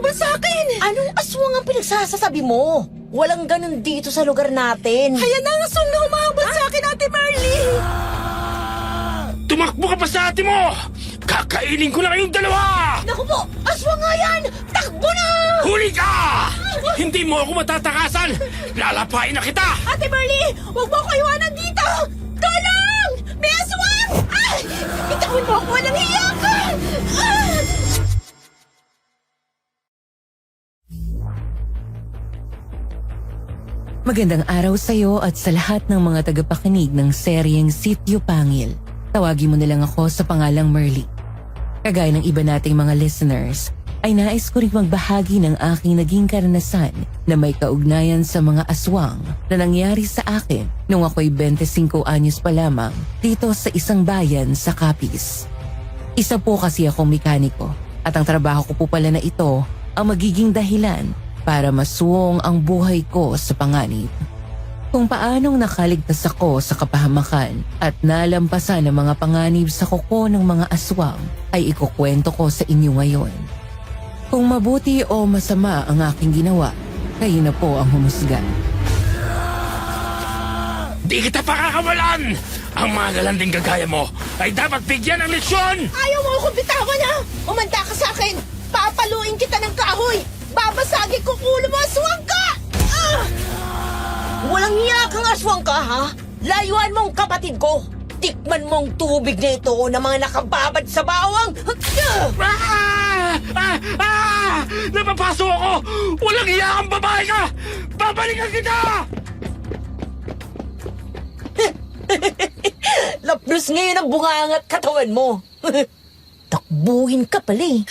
humabol sa akin! Anong aswang ang pinagsasasabi mo? Walang ganun dito sa lugar natin. Ayan na ang aswang na humabol sa akin, Ate Marley! Tumakbo ka pa sa ate mo! Kakainin ko na kayong dalawa! Naku po! Aswang nga yan! Takbo na! Huli ka! Hindi mo ako matatakasan! Lalapain na kita! Ate Marley, huwag mo ako iwanan dito! Tulong! May aswang! Ay! Bitawan mo ako, walang hiya ka! Ah! Magandang araw sa iyo at sa lahat ng mga tagapakinig ng seryeng Sityo Pangil. Tawagin mo na lang ako sa pangalang Merly. Kagaya ng iba nating mga listeners, ay nais ko rin magbahagi ng aking naging karanasan na may kaugnayan sa mga aswang na nangyari sa akin nung ako'y 25 anyos pa lamang dito sa isang bayan sa Capiz. Isa po kasi akong mekaniko at ang trabaho ko po pala na ito ang magiging dahilan para masuwong ang buhay ko sa panganib. Kung paanong nakaligtas ako sa kapahamakan at nalampasan ang mga panganib sa kuko ng mga aswang ay ikukwento ko sa inyo ngayon. Kung mabuti o masama ang aking ginawa, kayo na po ang humusga. Di kita pakakawalan! Ang mga galanding gagaya mo ay dapat bigyan ng leksyon! Ayaw mo akong bitawan na! Umanda ka sa akin! Papaluin kita ng kahoy! Babasagin ko ulo mo, aswang ka! Ah! Walang hiya kang aswang ka, ha? Layuan mong kapatid ko! Tikman mong tubig na ito na mga nakababad sa bawang! Napapaso ako! Walang iya kang babae ka! Babalikan kita! Lapnos ngayon ang bungangat katawan mo! Takbuhin ka pala eh.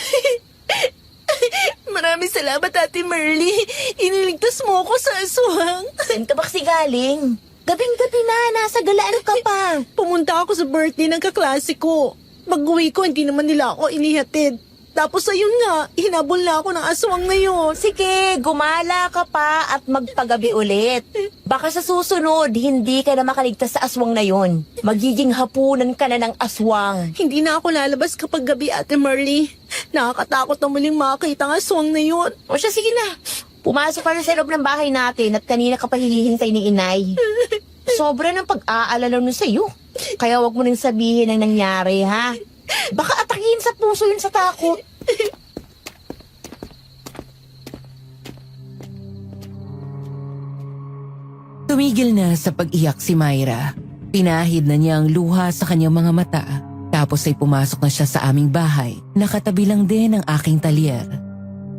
Maraming salamat, Ate Marley. Iniligtas mo ako sa aswang. Saan ka ba kasi galing? Gabing-gabi na, nasa galaan ka pa. Pumunta ako sa birthday ng kaklase ko. Pag-uwi ko, hindi naman nila ako inihatid. Tapos ayun nga, hinabol na ako ng aswang na yun. Sige, gumala ka pa at magpagabi ulit. Baka sa susunod, hindi ka na makaligtas sa aswang na yon. Magiging hapunan ka na ng aswang. Hindi na ako lalabas kapag gabi, Ate Marley. Nakakatakot na muling makakita ang aswang na yun. O siya, sige na. Pumasok ka na sa loob ng bahay natin at kanina ka pa hihintay ni Inay. Sobra ng pag-aalala nun sa'yo. Kaya wag mo rin sabihin ang nangyari, ha? Baka atakin sa puso yun sa takot. Tumigil na sa pag-iyak si Myra. Pinahid na niya ang luha sa kanyang mga mata. Tapos ay pumasok na siya sa aming bahay. Nakatabi lang din ang aking talyer.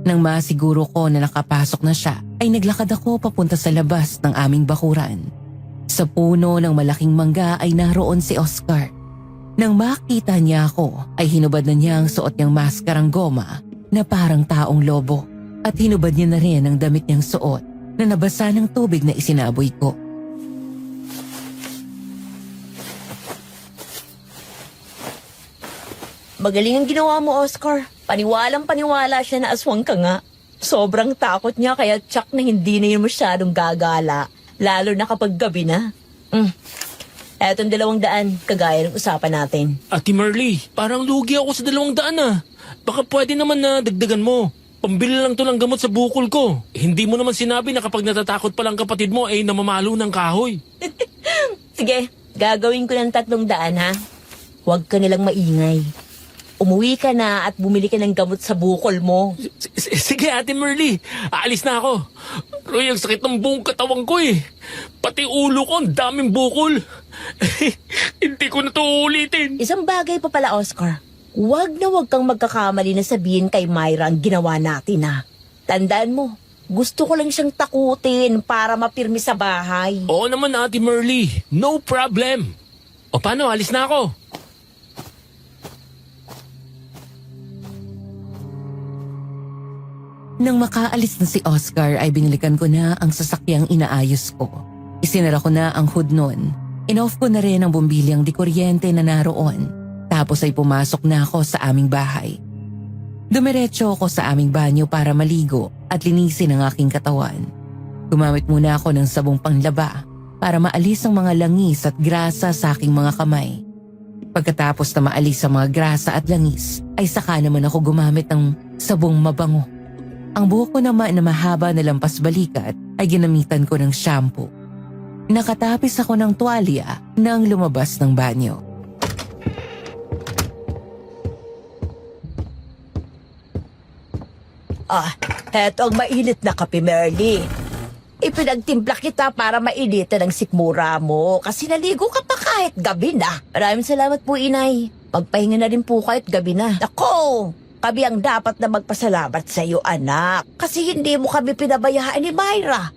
Nang masiguro ko na nakapasok na siya, ay naglakad ako papunta sa labas ng aming bakuran. Sa puno ng malaking mangga ay naroon si Oscar. Nang makita niya ako, ay hinubad na niya ang suot niyang maskarang goma na parang taong lobo. At hinubad niya na rin ang damit niyang suot na nabasa ng tubig na isinaboy ko. Magaling ang ginawa mo, Oscar. Paniwalang paniwala siya na aswang ka nga. Sobrang takot niya kaya tsak na hindi na yun masyadong gagala. Lalo na kapag gabi na. Etong 200, kagaya ng usapan natin. Ate Marley, parang lugi ako sa 200 ah. Baka pwede naman na dagdagan mo. Pambili lang to ng gamot sa bukol ko. Hindi mo naman sinabi na kapag natatakot pa lang kapatid mo ay namamalo ng kahoy. Sige, gagawin ko ng 300 ha. Huwag ka nilang maingay. Umuwi ka na at bumili ka ng gamot sa bukol mo. Sige Ate Marley, aalis na ako. Roy, ang sakit ng buong katawan ko eh. Pati ulo ko, ang daming bukol. Hindi ko na to ulitin. Isang bagay pa pala, Oscar. Huwag kang magkakamali na sabihin kay Myra ang ginawa natin ha. Tandaan mo, gusto ko lang siyang takutin para mapirmi sa bahay. Oo naman Ate Marley, no problem. O paano, alis na ako. Nang makaalis na si Oscar ay binilikan ko na ang sasakyang inaayos ko. Isinara ko na ang hood nun. Inoff ko na rin ang bumbilyang di kuryente na naroon. Tapos ay pumasok na ako sa aming bahay. Dumiretso ako sa aming banyo para maligo at linisin ang aking katawan. Gumamit muna ako ng sabong panglaba para maalis ang mga langis at grasa sa aking mga kamay. Pagkatapos na maalis ang mga grasa at langis, ay saka naman ako gumamit ng sabong mabango. Ang buhok ko naman na mahaba na lampas balikat ay ginamitan ko ng shampoo. Nakatapis ako ng tuwalya nang lumabas ng banyo. Heto ang mainit na kape, Merly. Ipinagtimpla kita para mainitan ang sikmura mo kasi naligo ka pa kahit gabi na. Maraming salamat po, Inay. Magpahinga na rin po kahit gabi na. Ako, kami ang dapat na magpasalamat sa iyo, anak. Kasi hindi mo kami pinabayaan ni Myra.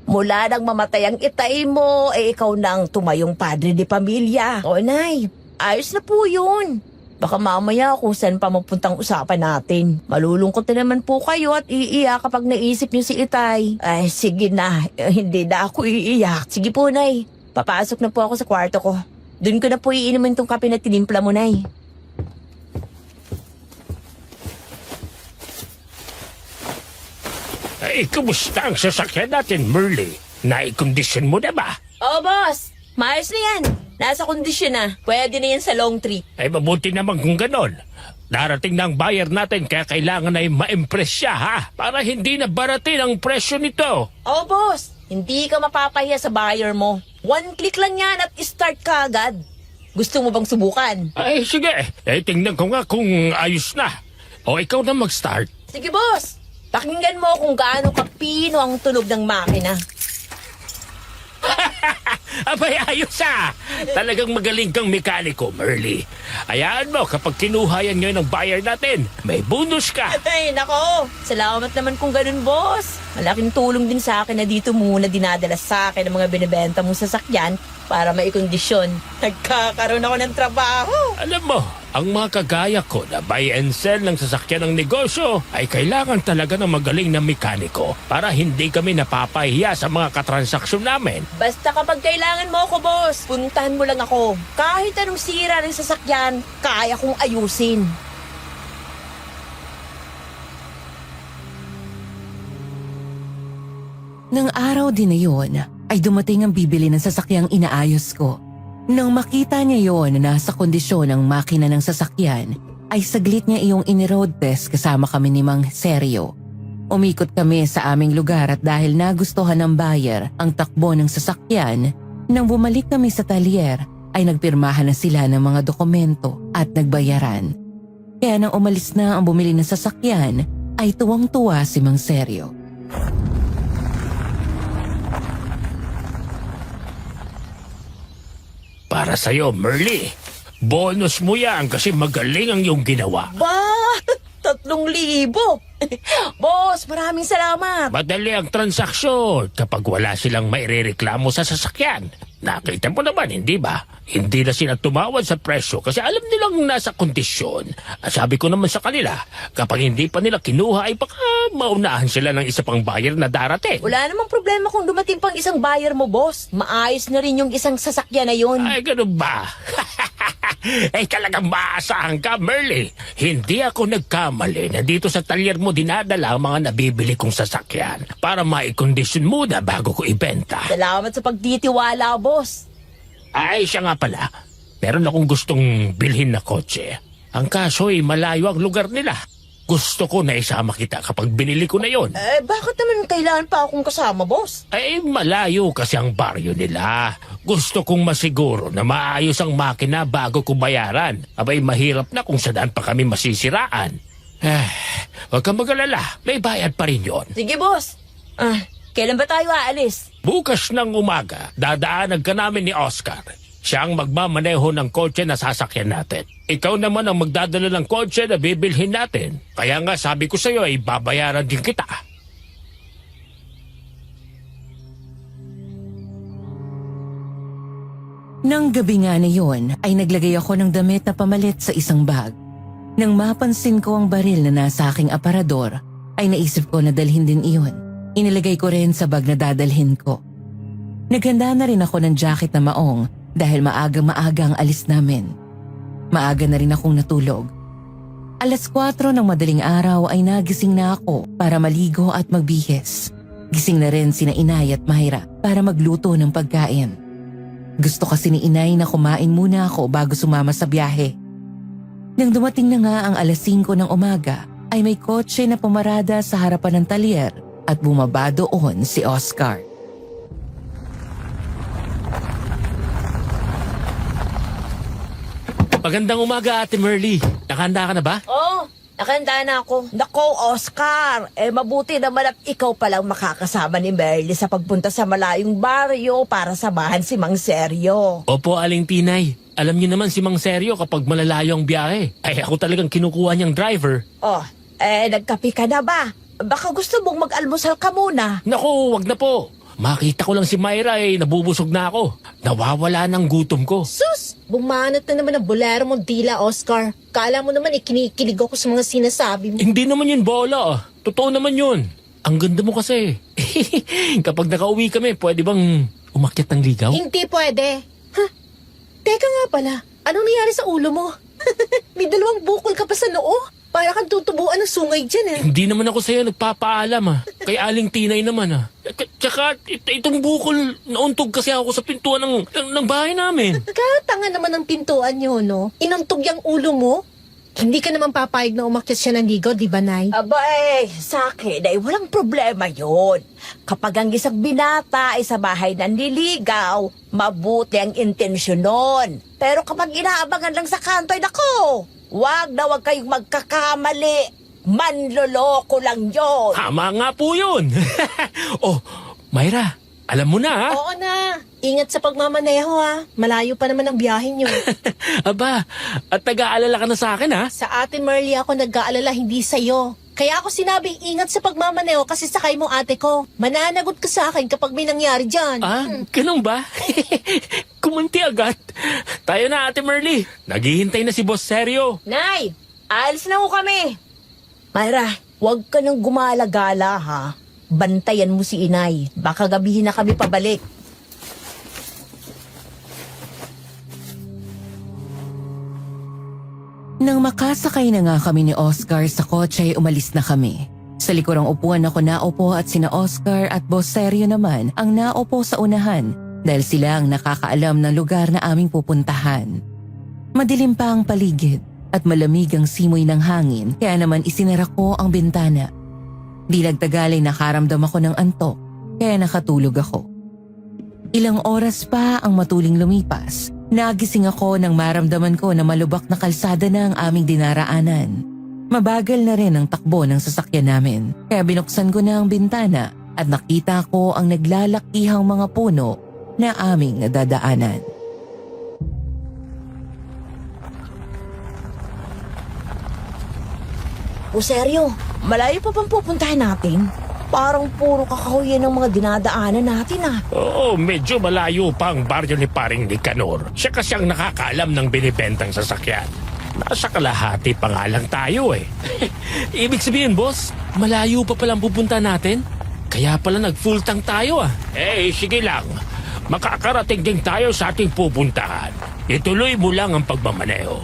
Mula nang mamatay ang itay mo, ikaw nang tumayong padre di pamilya. O, Nay, ayos na po yun. Baka mamaya kung saan pa mapuntang usapan natin. Malulungkot na naman po kayo at iiyak kapag naisip niyo si Itay. Ay, sige na. Hindi na ako iiyak. Sige po, Nay. Papasok na po ako sa kwarto ko. Doon ko na po iinumin tong kape na tinimpla mo, Nay. Ay, kumusta ang sasakyan natin, Merly? Naikondisyon mo na ba? Oo, boss. Maayos na yan. Nasa kondisyon na. Pwede na yan sa long trip. Ay, mabuti naman kung ganon. Darating na ang buyer natin kaya kailangan ay ma-impress siya, ha? Para hindi na baratin ang presyo nito. Oo, boss. Hindi ka mapapahiya sa buyer mo. 1 click lang yan at start ka agad. Gusto mo bang subukan? Ay, sige. Tingnan ko nga kung ayos na. O, ikaw na mag-start. Sige, boss. Pakinggan mo kung gaano kapino ang tunog ng makina. Abay, ayos Talagang magaling kang mekaniko, Merly. Hayaan mo, kapag kinuha yan ngayon ng buyer natin, may bonus ka. Ay, nako. Salamat naman kung ganun, boss. Malaking tulong din sa akin na dito muna dinadala sa akin ang mga binibenta mong sasakyan para maikondisyon. Nagkakaroon ako ng trabaho. Alam mo, ang mga kagaya ko na buy and sell ng sasakyan ng negosyo ay kailangan talaga ng magaling na mekaniko para hindi kami napapahiya sa mga katransaksyon namin. Basta kapag kailangan mo ako, boss, puntahan mo lang ako. Kahit anong sira ng sasakyan, kaya kong ayusin. Nang araw din na yun, ay dumating ang bibili ng sasakyang inaayos ko. Nang makita niya yon na nasa kondisyon ang makina ng sasakyan, ay saglit niya iyong in-road test kasama kami ni Mang Seryo. Umikot kami sa aming lugar at dahil nagustuhan ng buyer ang takbo ng sasakyan, nang bumalik kami sa talyer ay nagpirmahan na sila ng mga dokumento at nagbayaran. Kaya nang umalis na ang bumili ng sasakyan, ay tuwang-tuwa si Mang Seryo. Para sa'yo, Merly. Bonus mo yan kasi magaling ang iyong ginawa. Ba? 3,000. Boss, maraming salamat. Madali ang transaksyon kapag wala silang mairereklamo sa sasakyan. Nakita mo naman, hindi ba? Hindi na sila tumawad sa presyo kasi alam nilang nasa kondisyon. At sabi ko naman sa kanila, kapag hindi pa nila kinuha ay baka maunahan sila ng isa pang buyer na darating. Wala namang problema kung dumating pang isang buyer mo, boss. Maayos na rin yung isang sasakyan na yun. Ay, ganun ba? Eh, talagang maasahan ka, Merly. Hindi ako nagkamali na dito sa talyer mo dinadala ang mga nabibili kong sasakyan para maikondisyon muna bago ko ibenta. Salamat sa pagtitiwala, boss. Ay, siya nga pala. Meron akong gustong bilhin na kotse. Ang kaso ay malayo ang lugar nila. Gusto ko na isama kita kapag binili ko na yon. Bakit naman kailangan pa akong kasama, boss? Ay, malayo kasi ang baryo nila. Gusto kong masiguro na maayos ang makina bago ko bayaran. Abay, mahirap na kung saan pa kami masisiraan. Huwag kang mag-alala. May bayad pa rin yon. Sige, boss. Kailan ba tayo aalis? Bukas ng umaga, dadaanan ka namin ni Oscar. Siya ang magmamaneho ng kotse na sasakyan natin. Ikaw naman ang magdadala ng kotse na bibilhin natin. Kaya nga sabi ko sa'yo ay babayaran din kita. Nang gabi nga na yon ay naglagay ako ng damit na pamalit sa isang bag. Nang mapansin ko ang baril na nasa aking aparador, ay naisip ko na dalhin din iyon. Inilagay ko rin sa bag na dadalhin ko. Naghanda na rin ako ng jacket na maong dahil maaga-maaga ang alis namin. Maaga na rin akong natulog. 4:00 ng madaling araw ay nagising na ako para maligo at magbihis. Gising na rin sina Inay at Myra para magluto ng pagkain. Gusto kasi ni Inay na kumain muna ako bago sumama sa biyahe. Nang dumating na nga ang 5:00 ng umaga, ay may kotse na pumarada sa harapan ng talyer at bumaba doon si Oscar. Magandang umaga, Ate Merly. Nakahanda ka na ba? Oh, nakahanda na ako. Nako, Oscar, mabuti naman at ikaw palang makakasama ni Merly sa pagpunta sa malayong baryo para samahan si Mang Seryo. Opo, Aling Tinay. Alam niyo naman si Mang Seryo kapag malalayo ang biyahe. Ay ako talagang kinukuha niyang driver. Oh, nagkape ka na ba? Baka gusto mong mag-almusal ka muna. Naku, wag na po. Makita ko lang si Myra nabubusog na ako. Nawawala ng gutom ko. Sus! Bumanat na naman ang bolero mong dila, Oscar. Kala mo naman kinikilig ako sa mga sinasabi mo. Hindi naman yun bola. Totoo naman yun. Ang ganda mo kasi. Kapag nakauwi kami, pwede bang umakyat ng ligaw? Hindi pwede. Ha? Teka nga pala, anong nangyari sa ulo mo? May dalawang bukol ka pa sa noo. Para kang tutubuan ng sungay dyan Hindi naman ako sa'yo nagpapaalam Kay Aling Tinay naman Tsaka itong bukol, nauntog kasi ako sa pintuan ng bahay namin. Katanga naman ng pintuan nyo, no? Inuntog yung ulo mo? Hindi ka naman papayag na umakyat siya ng ligaw, di ba, Nay? Sa akin ay walang problema yon. Kapag ang isang binata ay sa bahay nanliligaw, mabuti ang intensyon nun. Pero kapag inaabangan lang sa kanto, ay nako! Wag kayong magkakamali. Manloloko lang yon. Tama nga po yun. Oh, Myra, alam mo na Oo na. Ingat sa pagmamaneho, ha? Malayo pa naman ang biyahe nyo. Aba, at nag-aalala ka na sa akin Sa atin, Merly, ako nag-aalala, hindi sa'yo. Kaya ako sinabing ingat sa pagmamaneho kasi sakay mo ate ko. Mananagot ka sa akin kapag may nangyari dyan. Ganun ba? Kumunti agad. Tayo na, Ate Merly. Naghihintay na si Boss Seryo. Nay, alis na ho kami. Myra, huwag ka nang gumala-gala, ha? Bantayan mo si Inay. Baka gabihin na kami pabalik. Nang makasakay na nga kami ni Oscar sa kotse ay umalis na kami. Sa likurang upuan ako naupo at sina Oscar at Boss Seryo naman ang naupo sa unahan dahil sila ang nakakaalam ng lugar na aming pupuntahan. Madilim pa ang paligid at malamig ang simoy ng hangin kaya naman isinara ko ang bintana. Di nagtagal ay nakaramdam ako ng antok kaya nakatulog ako. Ilang oras pa ang matuling lumipas. Nagising ako nang maramdaman ko na malubak na kalsada na ang aming dinaraanan. Mabagal na rin ang takbo ng sasakyan namin. Kaya binuksan ko na ang bintana at nakita ko ang naglalakihang mga puno na aming nadadaanan. O seryo, malayo pa bang pupuntahan natin? Parang puro kakahuyan ng mga dinadaanan natin, Oo, medyo malayo pa ang baryo ni Paring Nicanor. Siya kasi ang nakakaalam ng binibentang sasakyan. Nasa kalahati pa nga lang tayo Ibig sabihin, boss, malayo pa palang pupunta natin? Kaya pala nag-full tank tayo sige lang. Makakarating din tayo sa ating pupuntahan. Ituloy mo lang ang pagmamaneho.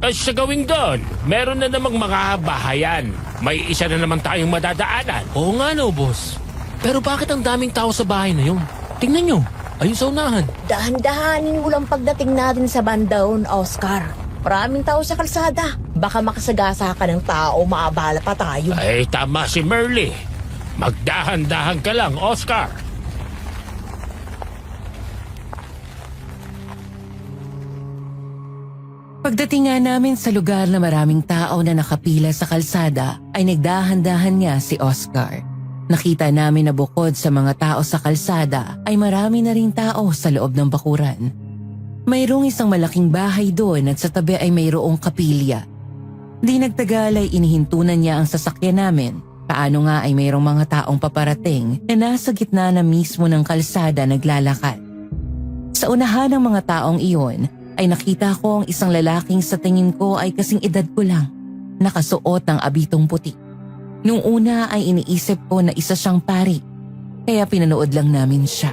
Sa gawing doon, meron na namang mga bahayan. May isa na naman tayong madadaanan. Oo nga no, boss. Pero bakit ang daming tao sa bahay na yun? Tingnan nyo, ayun sa unahan. Dahan-dahanin mo lang pagdating natin sa bandahon, Oscar. Maraming tao sa kalsada. Baka makasagasa ka ng tao, maabala pa tayo. Ay, tama si Merly. Magdahan-dahan ka lang, Oscar. Pagdating nga namin sa lugar na maraming tao na nakapila sa kalsada ay nagdahan-dahan nga si Oscar. Nakita namin na bukod sa mga tao sa kalsada ay marami na ring tao sa loob ng bakuran. Mayroong isang malaking bahay doon at sa tabi ay mayroong kapilya. Di nagtagal ay inihintunan niya ang sasakyan namin. Paano nga ay mayroong mga taong paparating na nasa gitna na mismo ng kalsada naglalakad. Sa unahan ng mga taong iyon ay nakita ko ang isang lalaking sa tingin ko ay kasing edad ko lang, nakasuot ng abitong puti. Nung una ay iniisip ko na isa siyang pari, kaya pinanood lang namin siya.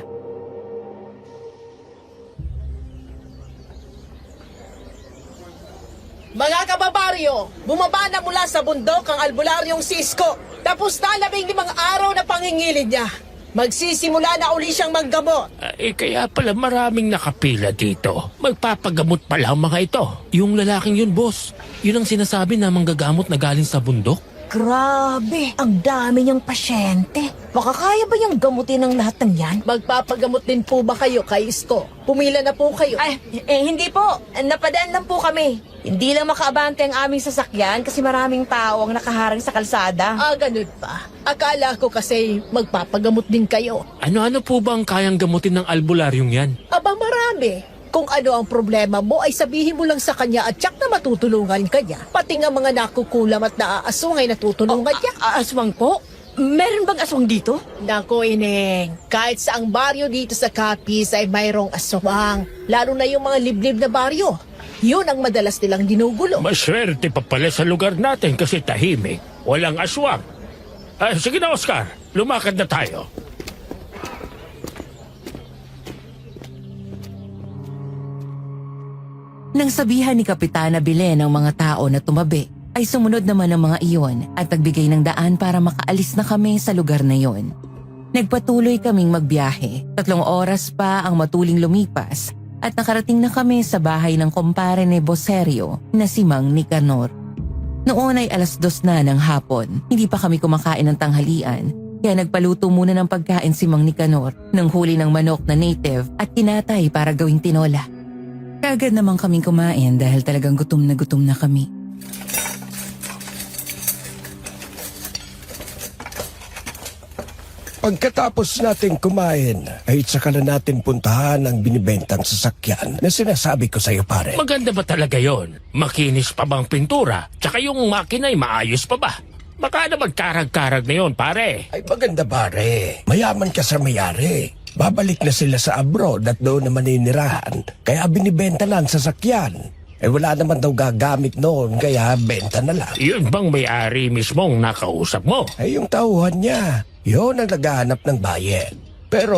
Mga kababaryo, bumaba na mula sa bundok ang albularyong Cisco. Tapos na 15 araw na pangingilid niya. Magsisimula na uli siyang manggamot. Kaya pala maraming nakapila dito. Magpapagamot pala ang mga ito. Yung lalaking yun, boss. Yun ang sinasabi na manggagamot na galing sa bundok. Grabe, ang dami niyang pasyente. Baka kaya ba niyang gamutin ang lahat ng yan? Magpapagamot din po ba kayo kay Isko? Pumila na po kayo. Ay, hindi po. Napadaan lang po kami. Hindi lang makaabante ang aming sasakyan kasi maraming tao ang nakaharang sa kalsada. Ganun pa. Akala ko kasi magpapagamot din kayo. Ano-ano po ba ang kayang gamutin ng albularyong yan? Aba, marami. Kung ano ang problema mo ay sabihin mo lang sa kanya at tsak na matutulungan ka niya. Pati nga mga nakukulam at naaaswang ay natutulungan niya. Aswang po? Meron bang aswang dito? Nako, Ineng. Kahit sa ang baryo dito sa Capiz ay mayroong aswang. Lalo na yung mga liblib na baryo. Yun ang madalas nilang ginugulo. Maswerte pa pala sa lugar natin kasi tahimik. Walang aswang. Sige na, Oscar. Lumakad na tayo. Nang sabihan ni Kapitana Belen ang mga tao na tumabi, ay sumunod naman ang mga iyon at nagbigay ng daan para makaalis na kami sa lugar na yon. Nagpatuloy kaming magbiyahe. 3 oras pa ang matuling lumipas at nakarating na kami sa bahay ng kumpare ni Boserio na si Mang Nicanor. Noon ay 2:00 na ng hapon. Hindi pa kami kumakain ng tanghalian. Kaya nagpaluto muna ng pagkain si Mang Nicanor ng huli ng manok na native at kinatay para gawing tinola. Kaagad naman kaming kumain dahil talagang gutom na kami. Pagkatapos nating kumain, ay saka na natin puntahan ang binibentang sasakyan na sinasabi ko sa'yo, pare. Maganda ba talaga yon? Makinis pa bang pintura? Tsaka yung makina ay maayos pa ba? Baka naman karag-karag na yon, pare. Ay maganda, pare. Mayaman ka sa mayari. Babalik na sila sa abroad at doon na maninirahan. Kaya binibenta na ang sasakyan. Wala naman daw gagamit noon, kaya benta na lang. Yun bang may-ari mismong nakausap mo? Yung tauhan niya, yun ang naghahanap ng bayad. Pero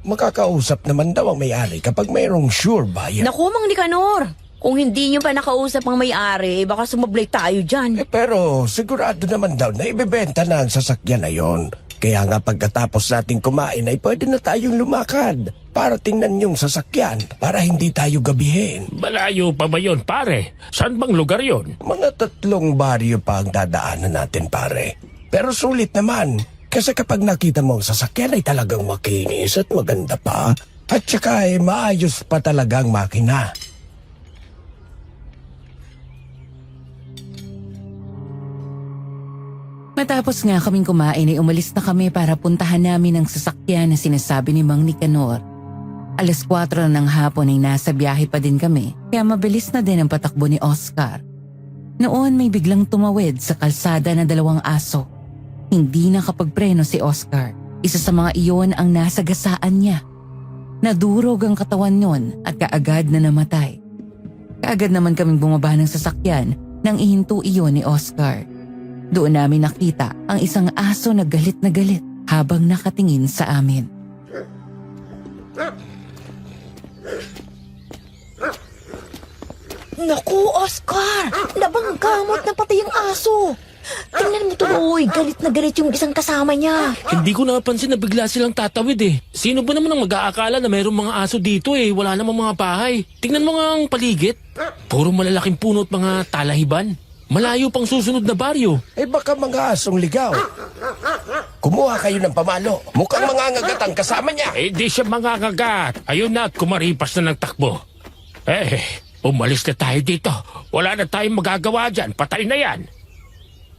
makakausap naman daw ang may-ari kapag mayroong sure bayad. Naku, Mang Nicanor. Kung hindi niyo pa nakausap ang may-ari, baka sumablay tayo dyan. Pero sigurado naman daw na ibebenta na ang sasakyan na yon. Kaya nga pagkatapos nating kumain ay pwede na tayong lumakad para tingnan yung sasakyan para hindi tayo gabihin. Malayo pa ba yun, pare? Saan bang lugar yon? Mga 3 baryo pa ang dadaanan natin, pare. Pero sulit naman kasi kapag nakita mo ang sasakyan ay talagang makinis at maganda pa. At saka ay maayos pa talagang makina. Matapos nga kaming kumain ay umalis na kami para puntahan namin ang sasakyan na sinasabi ni Mang Nicanor. 4:00 na ng hapon ay nasa biyahe pa din kami kaya mabilis na din ang patakbo ni Oscar. Noon may biglang tumawid sa kalsada na 2 aso. Hindi nakapagpreno si Oscar. Isa sa mga iyon ang nasagasaan niya. Nadurog ang katawan nun at kaagad na namatay. Kaagad naman kaming bumaba ng sasakyan nang ihinto iyon ni Oscar. Doon namin nakita ang isang aso na galit habang nakatingin sa amin. Naku, Oscar! Nabanggamot na pati yung aso. Tingnan mo tuloy, galit na galit yung isang kasama niya. Hindi ko napansin na bigla silang tatawid eh. Sino ba naman ang mag-aakala na mayroong mga aso dito eh? Wala namang mga bahay. Tingnan mo nga ang paligid. Puro malalaking puno at mga talahiban. Malayo pang susunod na baryo. Baka mga asong ligaw. Kumuha kayo ng pamalo. Mukhang mangangagat ang kasama niya. Di siya mangangagat. Ayun na at kumaripas na ng takbo. Umalis na tayo dito. Wala na tayong magagawa dyan. Patay na yan.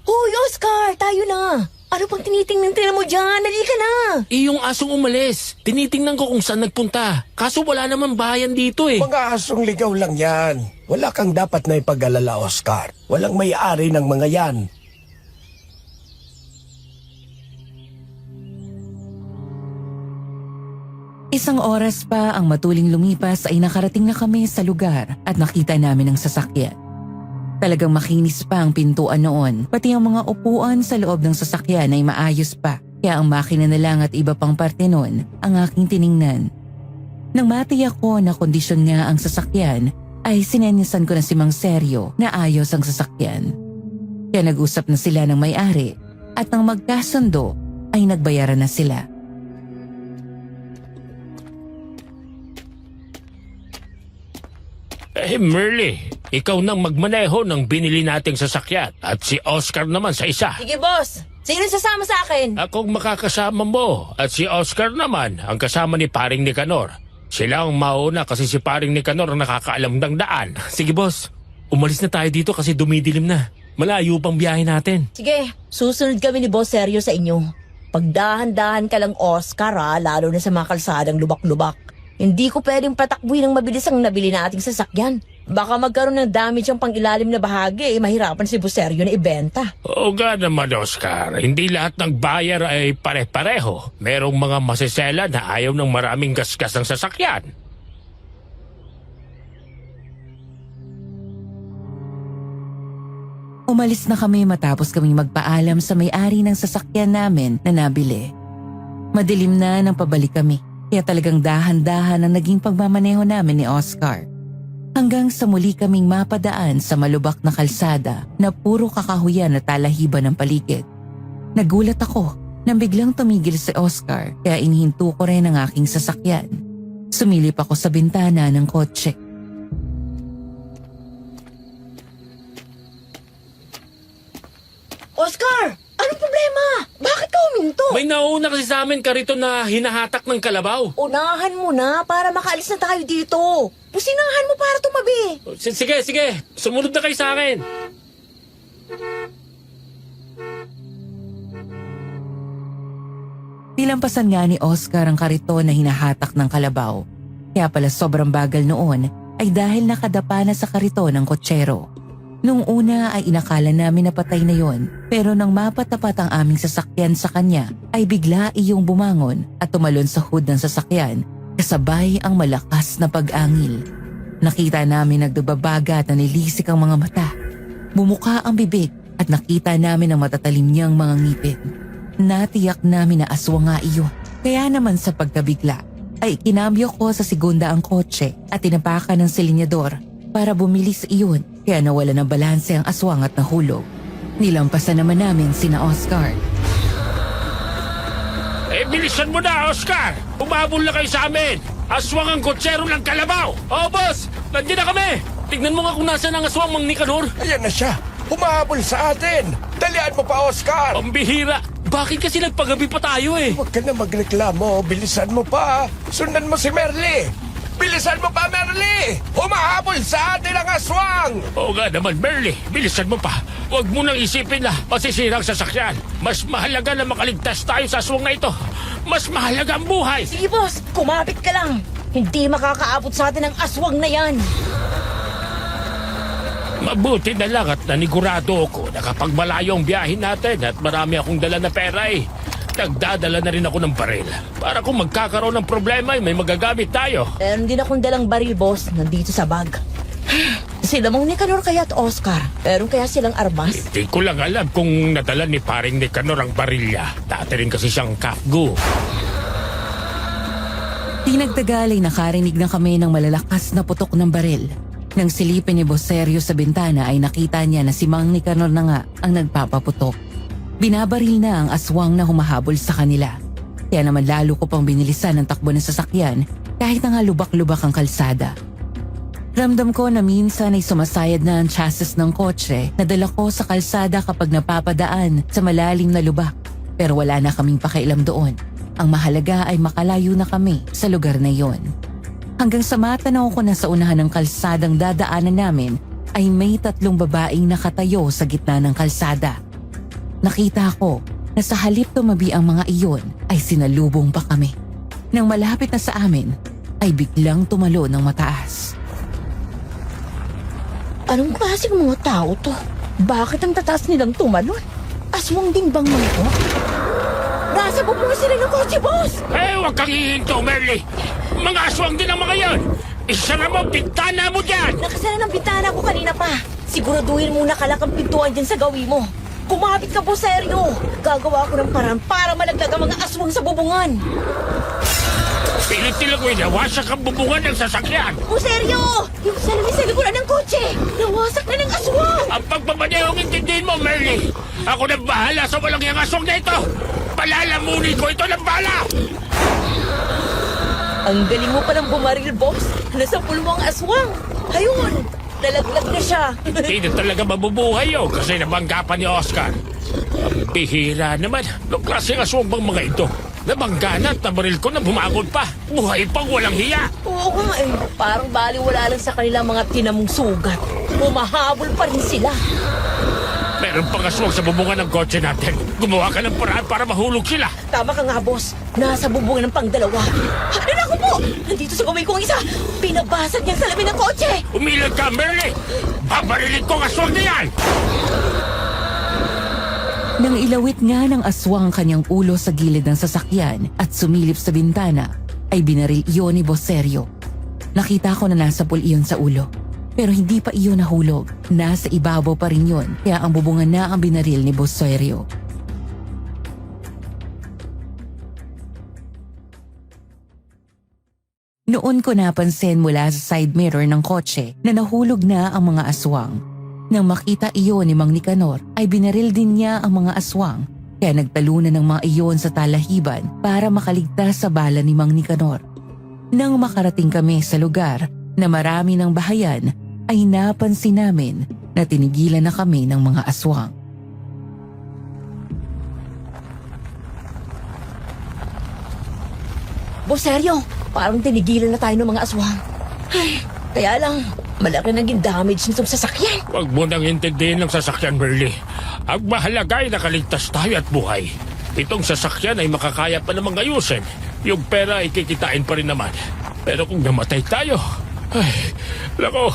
Hoy, Oscar! Tayo na! Ano pang tinitingnan mo dyan? Halika na! Yung asong umalis. Tinitingnan ko kung saan nagpunta. Kaso wala naman bayan dito eh. Mga asong ligaw lang yan. Wala kang dapat na ipag-alala, Oscar. Walang may-ari ng mga yan. Isang oras pa ang matuling lumipas ay nakarating na kami sa lugar at nakita namin ang sasakyan. Talagang makinis pa ang pintuan noon, pati ang mga upuan sa loob ng sasakyan ay maayos pa. Kaya ang makina na lang at iba pang parte noon ang aking tiningnan. Nang matiyak ko na kondisyon nga ang sasakyan, ay sinenyasan ko na si Mang Seryo na ayos ang sasakyan. Kaya nag-usap na sila ng may-ari at nang magkasundo ay nagbayaran na sila. Merly, ikaw nang magmaneho ng binili nating sasakyan at si Oscar naman sa isa. Sige, boss. Sino sasama sa akin? Akong makakasama mo at si Oscar naman ang kasama ni paring Nicanor. Sila ang mauna kasi si paring Nicanor ang nakakaalam ng daan. Sige boss, umalis na tayo dito kasi dumidilim na. Malayo pang biyahe natin. Sige, susunod kami ni Boss Sergio sa inyo. Pagdahan-dahan ka lang, Oscar, lalo na sa mga kalsadang lubak-lubak. Hindi ko pwedeng patakbuhin ng mabilis ang nabili nating sasakyan. Baka magkaroon ng damage ang pangilalim na bahagi, mahirapan si Boss Sergio na ibenta. Oo nga naman, Oscar. Hindi lahat ng buyer ay pare-pareho. Merong mga masisela na ayaw ng maraming gasgas ng sasakyan. Umalis na kami matapos kaming magpaalam sa may-ari ng sasakyan namin na nabili. Madilim na nang pabalik kami, kaya talagang dahan-dahan ang naging pagmamaneho namin ni Oscar. Hanggang sa muli kaming mapadaan sa malubak na kalsada na puro kakahuyan at talahiban ng paligid. Nagulat ako nang biglang tumigil si Oscar kaya inihinto ko rin ang aking sasakyan. Sumilip ako sa bintana ng kotse. Oscar! Anong problema? Bakit ka huminto? May nauna kasi sa amin karito na hinahatak ng kalabaw. Unahan mo na para makaalis na tayo dito. Pusinahan mo para tumabi. Sige. Sumunod na kayo sa akin. Nilampasan nga ni Oscar ang kariton na hinahatak ng kalabaw. Kaya pala sobrang bagal noon ay dahil nakadapa na sa kariton ng kotsero. Nung una ay inakala namin na patay na yon, pero nang mapatapat ang aming sasakyan sa kanya ay bigla iyong bumangon at tumalon sa hood ng sasakyan kasabay ang malakas na pag-angil. Nakita namin nagdababaga at nanilisik ang mga mata. Bumuka ang bibig at nakita namin ang matatalim niyang mga ngipin. Natiyak namin na aswang nga iyon. Kaya naman sa pagkabigla ay kinambyo ko sa segunda ang kotse at tinapakan ng silinyador para bumilis iyon. Kaya nawala ng balanse ang aswang at nahulog. Nilampasan naman namin sina Oscar. Bilisan mo na, Oscar! Umabol na kayo sa amin! Aswang ang kotsero ng kalabaw! Oh boss, nandiyan na kami. Tignan mo nga kung nasaan ang aswang Mang Nicanor. Ayan na siya. Humahabol sa atin. Dalian mo pa, Oscar. Pambihira. Bakit kasi nagpagabi pa tayo eh? Huwag ka na magreklamo. Bilisan mo pa. Sundan mo si Merly. Bilisan mo pa, Merly! Humahabol sa atin ang aswang! Oo nga naman, Merly. Bilisan mo pa. Huwag mo nang isipin na masisira ang sasakyan. Mas mahalaga na makaligtas tayo sa aswang na ito. Mas mahalaga ang buhay. Sige, boss. Kumapit ka lang. Hindi makakaabot sa atin ang aswang na yan. Mabuti na lang at nanigurado ako na kapag malayo ang biyahin natin at marami akong dala na pera nagdadala na rin ako ng baril. Para kung magkakaroon ng problema may magagamit tayo. Meron din akong dalang baril, boss, nandito sa bag. Sila Mang Nicanor kaya at Oscar. Meron kaya silang armas? Hindi ko lang alam kung nadala ni paring Nicanor ang barilya. Dati rin kasi siyang kafgu. Di nagtagal ay nakarinig na kami ng malalakas na putok ng baril. Nang silipin ni Boss Sergio sa bintana ay nakita niya na si Mang Nicanor na nga ang nagpapaputok. Binabaril na ang aswang na humahabol sa kanila. Kaya naman lalo ko pang binilisan ang takbo ng sasakyan kahit na nga lubak-lubak ang kalsada. Ramdam ko na minsan ay sumasayad na ang chassis ng kotse na dala ko sa kalsada kapag napapadaan sa malalim na lubak. Pero wala na kaming pakialam doon. Ang mahalaga ay makalayo na kami sa lugar na yon. Hanggang sa matanaw ko na sa unahan ng kalsadang dadaanan namin ay may 3 babaeng nakatayo sa gitna ng kalsada. Nakita ko na sa halip tumabi ang mga iyon ay sinalubong pa kami. Nang malapit na sa amin ay biglang tumalo ng mataas. Anong klaseng mga tao to? Bakit ang tataas nilang tumalon? Aswang din bang mga to? Nasa bubong sila ng kotse, boss! Huwag kang hihinto, Merly. Mga aswang din ang mga yon. Isara mo, bintana mo dyan! Nakasara ng bintana ko kanina pa. Siguraduhin muna kalak ang pintuan dyan sa gawi mo. Kumapit ka, Boss Sergio. Gagawa ko ng paraan para malaglag ang mga aswang sa bubungan. Pilit nila ko inawasak ang bubungan ng sasakyan. Boss Sergio! Yung salamin sa likuran ng kotse! Nawasak na ng aswang! Ang pagpapanehong intindihin mo, Merly. Ako na bahala sa walang yung aswang na ito. Palalamunin ko ito ng bala! Ang galing mo palang bumaril, boss. Nasa pulmo ang aswang. Ayun! Nalaglag na siya. Hindi na talaga mabubuhay yun kasi nabangga pa ni Oscar. Ang bihira naman. Anong klaseng aswang bang mga ito? Nabangga na at nabaril ko na bumangon pa. Buhay pang walang hiya. Oo nga eh. Parang baliwala lang sa kanilang mga tinamong sugat. Humahabol pa rin sila. Meron pang aswang sa bubungan ng kotse natin. Gumawa ka ng paraan para mahulog sila. Tama ka nga, boss. Nasa bubungan ng pangdalawa. Ay, naku po! Nandito sa gawin kong isa. Pinabasag niya sa lamin ng kotse. Umilag ka, Merly! Babarilin ko ang aswang na yan! Nang ilawit nga ng aswang kanyang ulo sa gilid ng sasakyan at sumilip sa bintana, ay binaril iyon ni Boserio. Nakita ko na nasa pool iyon sa ulo. Pero hindi pa iyon nahulog. Nasa ibabaw pa rin yun, kaya ang bubungan na ang binaril ni Boserio. Noon ko napansin mula sa side mirror ng kotse na nahulog na ang mga aswang. Nang makita iyon ni Mang Nicanor ay binaril din niya ang mga aswang, kaya nagtalunan ng mga iyon sa talahiban para makaligtas sa bala ni Mang Nicanor. Nang makarating kami sa lugar na marami ng bahayan, ay napansin namin na tinigilan na kami ng mga aswang. Boserio, parang tinigilan na tayo ng mga aswang. Ay, kaya lang, malaki naging damage nitong sasakyan. Huwag mo nang intindihin ng sasakyan, Merly. Ang mahalaga ay nakaligtas tayo at buhay. Itong sasakyan ay makakaya pa namang ayusin. Yung pera ay kikitain pa rin naman. Pero kung namatay tayo, ay, lako,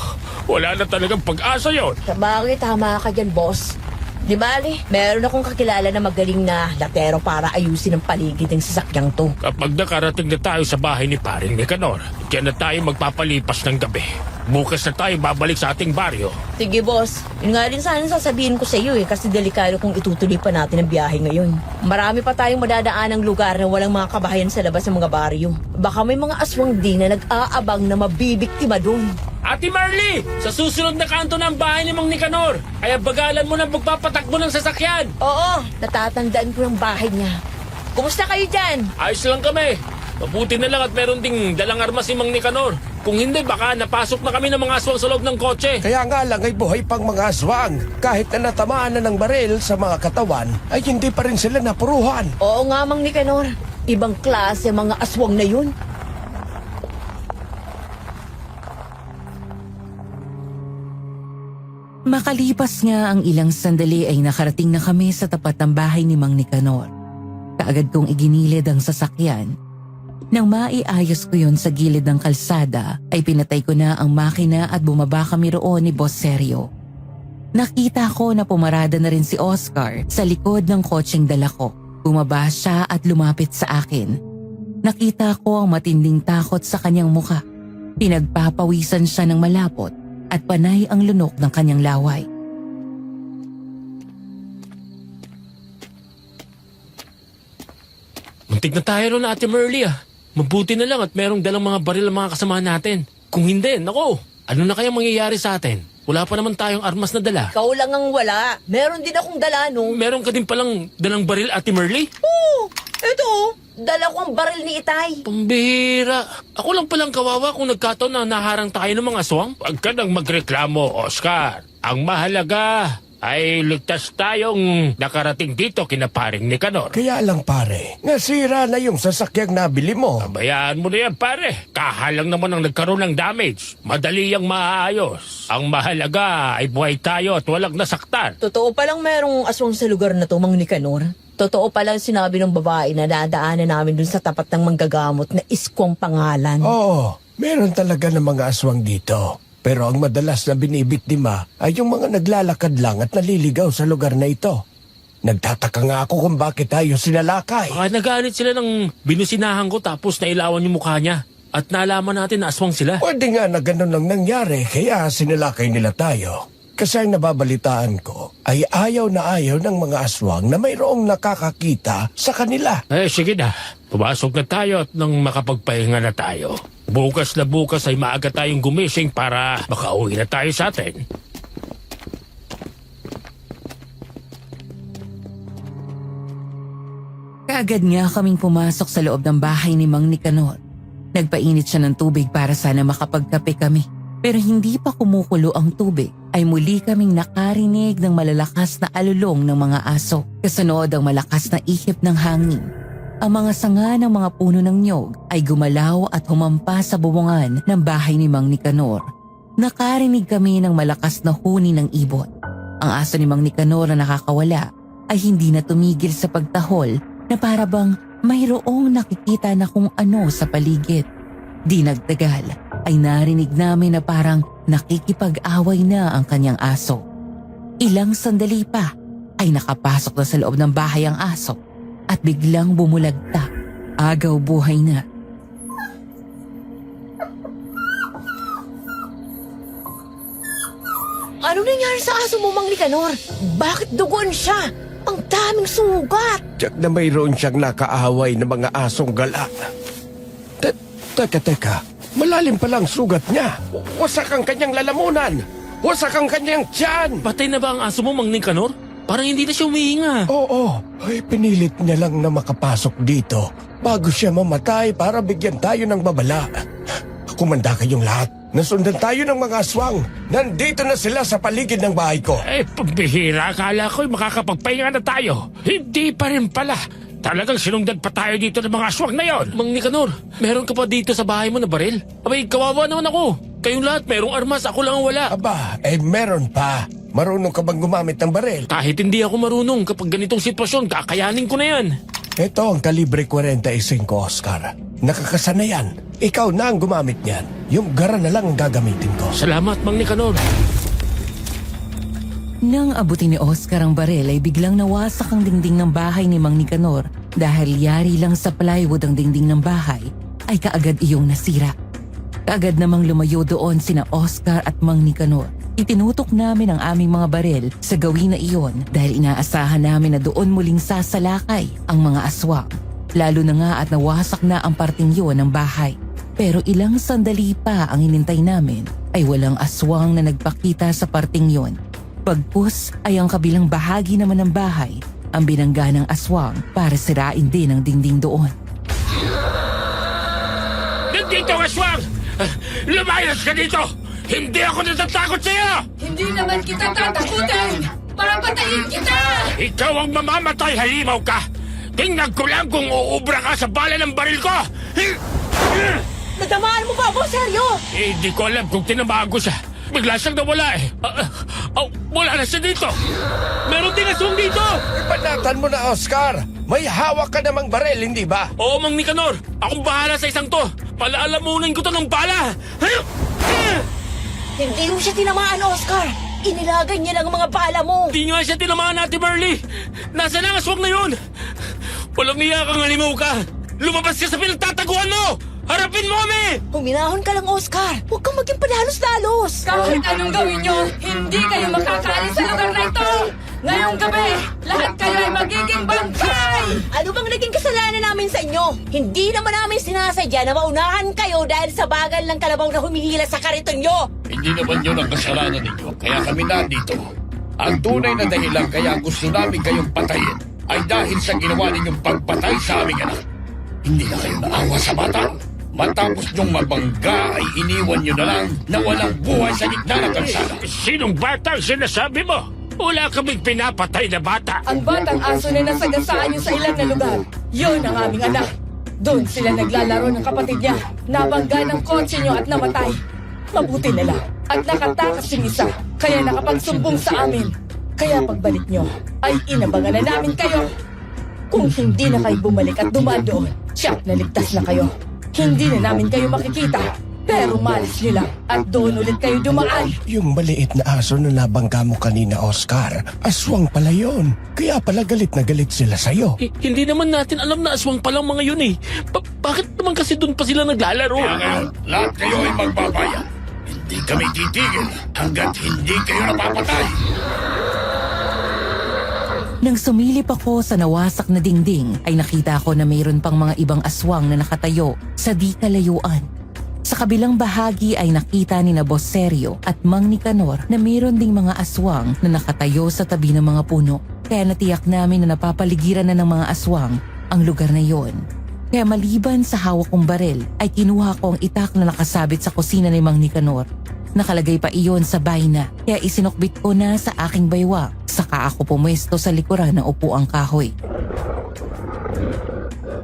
wala na talagang pag-asa yon. Sabagay, tama ka dyan, boss. Di bali, meron akong kakilala na magaling na latero para ayusin ang paligid ng sasakyang to. Kapag nakarating na tayo sa bahay ni Paring Nicanor, diyan na tayo magpapalipas ng gabi. Bukas na tayo babalik sa ating baryo. Sige, boss. Yun nga rin sana sasabihin ko sa iyo kasi delikado kung itutuloy pa natin ang biyahe ngayon. Marami pa tayong madadaan ng lugar na walang mga kabahayan sa labas ng mga baryo. Baka may mga aswang din na nag-aabang na mabibiktima doon. Ate Marley! Sa susunod na kanto ng bahay ni Mang Nicanor, ay bagalan mo ng pagpapatakbo ng sasakyan. Oo, natatandaan ko ng bahay niya. Kumusta kayo dyan? Ayos lang kami. Mabuti na lang at meron ding dalang armas si Mang Nicanor. Kung hindi, baka napasok na kami ng mga aswang sa loob ng kotse. Kaya nga lang ay buhay pang mga aswang. Kahit na natamaan na ng baril sa mga katawan, ay hindi pa rin sila napuruhan. Oo nga, Mang Nicanor. Ibang klase ang mga aswang na yun. Makalipas nga ang ilang sandali ay nakarating na kami sa tapat ng bahay ni Mang Nicanor. Kaagad kong iginilid ang sasakyan. Nang maiayos ko yun sa gilid ng kalsada, ay pinatay ko na ang makina at bumaba kami roon ni Boserio. Nakita ko na pumarada na rin si Oscar sa likod ng kotseng dala ko. Bumaba siya at lumapit sa akin. Nakita ko ang matinding takot sa kanyang muka. Pinagpapawisan siya ng malapot at panay ang lunok ng kanyang laway. Muntik na tayo ron, Ate Marley ah. Mabuti na lang at merong dalang mga baril ang mga kasama natin. Kung hindi, nako, ano na kaya mangyayari sa atin? Wala pa naman tayong armas na dala. Ikaw lang ang wala. Meron din akong dala, no? Meron ka din palang dalang baril, Ate Marley? Oo, ito. Dala ko ang baril ni Itay. Pambihira. Ako lang palang kawawa kung nagkataon na naharang tayo ng mga aswang. Huwag ka nang magreklamo, Oscar. Ang mahalaga ay ligtas tayong nakarating dito kina Paring Nicanor. Kaya lang pare, nasira na yung sasakyang nabili mo. Bayaan mo na yan, pare. Kahalang naman ang nagkaroon ng damage. Madali ang maaayos. Ang mahalaga ay buhay tayo at walang nasaktan. Totoo palang merong aswang sa lugar na to, Mang Nicanor. Totoo palang sinabi ng babae na dadaanan namin dun sa tapat ng manggagamot na Iskong pangalan. Oo, meron talaga ng mga aswang dito. Pero ang madalas na binibiktima ay yung mga naglalakad lang at naliligaw sa lugar na ito. Nagtataka nga ako kung bakit tayo sinalakay. Baka nagalit sila ng binusinahan ko tapos nailawan yung mukha niya. At nalaman natin na aswang sila. Pwede nga na ganun ang nangyari kaya sinalakay nila tayo. Kasi ang nababalitaan ko ay ayaw na ayaw ng mga aswang na mayroong nakakakita sa kanila. Sige na. Pumasok na tayo at nang makapagpahinga na tayo. Bukas na bukas ay maaga tayong gumising para makauwi na tayo sa atin. Kaagad nga kaming pumasok sa loob ng bahay ni Mang Nicanor. Nagpainit siya ng tubig para sana makapagkape kami. Pero hindi pa kumukulo ang tubig ay muli kaming nakarinig ng malalakas na alulong ng mga aso. Kasunod ang malakas na ihip ng hangin. Ang mga sanga ng mga puno ng niyog ay gumalaw at humampas sa bubungan ng bahay ni Mang Nicanor. Nakarinig kami ng malakas na huni ng ibon. Ang aso ni Mang Nicanor na nakakawala ay hindi na tumigil sa pagtahol na para bang mayroong nakikita na kung ano sa paligid. Di nagtagal ay narinig namin na parang nakikipag-away na ang kanyang aso. Ilang sandali pa ay nakapasok na sa loob ng bahay ang aso at biglang bumulagta. Agaw buhay na. Ano nangyari sa aso mo, Mang Nicanor? Bakit dugon siya? Ang daming sugat! Tiyak na mayroon siyang nakaaway na mga asong gala. Teka. Malalim palang sugat niya. Wasak ang kanyang lalamunan. Wasak ang kanyang tiyan. Patay na ba ang aso mo, Mang Nicanor? Parang hindi na siya humihinga. Oo, ay pinilit niya lang na makapasok dito bago siya mamatay para bigyan tayo ng babala. Kumanda kayong lahat. Nasundan tayo ng mga aswang. Nandito na sila sa paligid ng bahay ko. Pambihira. Akala ko'y makakapagpahinga na tayo. Hindi pa rin pala. Talagang sinundan pa tayo dito ng mga aswang na yon. Mang Nicanor, meron ka pa dito sa bahay mo na baril? Abay, kawawa naman ako. Kayong lahat merong armas, ako lang ang wala. Aba, meron pa. Marunong ka bang gumamit ng baril? Kahit hindi ako marunong, kapag ganitong sitwasyon, kakayanin ko na yan. Ito ang kalibre 45, Oscar. Nakakasana yan. Ikaw na ang gumamit niyan. Yung gara na lang ang gagamitin ko. Salamat, Mang Nicanor. Nang abutin ni Oscar ang baril ay biglang nawasak ang dingding ng bahay ni Mang Nicanor dahil yari lang sa plywood ang dingding ng bahay ay kaagad iyong nasira. Kaagad namang lumayo doon sina Oscar at Mang Nicanor. Itinutok namin ang aming mga baril sa gawin na iyon dahil inaasahan namin na doon muling sasalakay ang mga aswang. Lalo na nga at nawasak na ang parting yun ng bahay. Pero ilang sandali pa ang hinintay namin ay walang aswang na nagpakita sa parting yun. Pagpus ay ang kabilang bahagi naman ng bahay ang binangga ng aswang para sirain din ang dingding doon. Nandito ang aswang! Lumayas ka dito! Hindi ako natatakot sa'yo! Hindi naman kita tatakutin! Papatayin kita! Ikaw ang mamamatay, halimaw ka! Tingnan ko lang kung uubra ka sa bala ng baril ko! Natamaan mo ba ako, seryo? Hindi ko alam kung tinamaan ko siya. Bigla siyang nawala eh. Wala na siya dito. Meron din aswang dito! Ipanatan mo na, Oscar. May hawak ka namang baril, hindi ba? Oo, Mang Nicanor. Akong bahala sa isang to. Palaalamunin ko to ng bala. Hindi mo siya tinamaan, Oscar. Inilagay niya lang ang mga bala mo. Di nga siya tinamaan, Ate Merly. Nasaan ang aswang na yun? Walang niya kang halimaw ka. Lumabas ka sa pinagtataguan mo! Harapin mo kami! Huminahon ka lang, Oscar. Huwag kang maging padalos-dalos. Kahit anong gawin nyo, hindi kayo makakaalis sa lugar na ito! Ngayong gabi, lahat kayo ay magiging bangkay! Ano bang naging kasalanan namin sa inyo? Hindi naman namin sinasadya na maunahan kayo dahil sa bagal ng kalabaw na humihila sa kariton nyo. Hindi naman yun ang kasalanan ninyo, kaya kami nandito. Ang tunay na dahilan kaya gusto namin kayong patayin ay dahil sa ginawa ninyong pagpatay sa aming anak. Hindi na kayo naawa sa bata. Matapos nyong mabangga ay iniwan nyo na lang na walang buhay sa gitna ng kalsada. Sinong bata ang sinasabi mo? Wala kaming pinapatay na bata. Ang batang aso na nasagasaan nyo sa ilang na lugar, yun ang aming anak. Doon sila naglalaro ng kapatid niya. Nabangga ng kotse nyo at namatay. Mabuti na lang. At nakatakas yung isa, kaya nakapagsumbong sa amin. Kaya pagbalik nyo, ay inabangan na namin kayo. Kung hindi na kayo bumalik at dumaan doon, tiyak na ligtas na kayo. Hindi na namin kayo makikita, pero malas nyo lang at doon ulit kayo dumaan. Yung maliit na aso na nabangga mo kanina, Oscar, aswang pala yun. Kaya pala galit na galit sila sa'yo. Hindi naman natin alam na aswang palang mga yun eh. Bakit naman kasi doon pa sila naglalaro? Kaya ngayon, lahat kayo ay magbabayan. Hindi kami titigil hanggat hindi kayo napapatay. Nang sumilip ako sa nawasak na dingding ay nakita ko na mayroon pang mga ibang aswang na nakatayo sa di kalayuan. Sa kabilang bahagi ay nakita ni na Boss Sergio at Mang Nicanor na mayroon ding mga aswang na nakatayo sa tabi ng mga puno. Kaya natiyak namin na napapaligiran na ng mga aswang ang lugar na yon. Kaya maliban sa hawak kong baril ay kinuha ko ang itak na nakasabit sa kusina ni Mang Nicanor. Nakalagay pa iyon sa bayna kaya isinukbit ko na sa aking baywang saka ako pumwesto sa likuran ng upuang kahoy.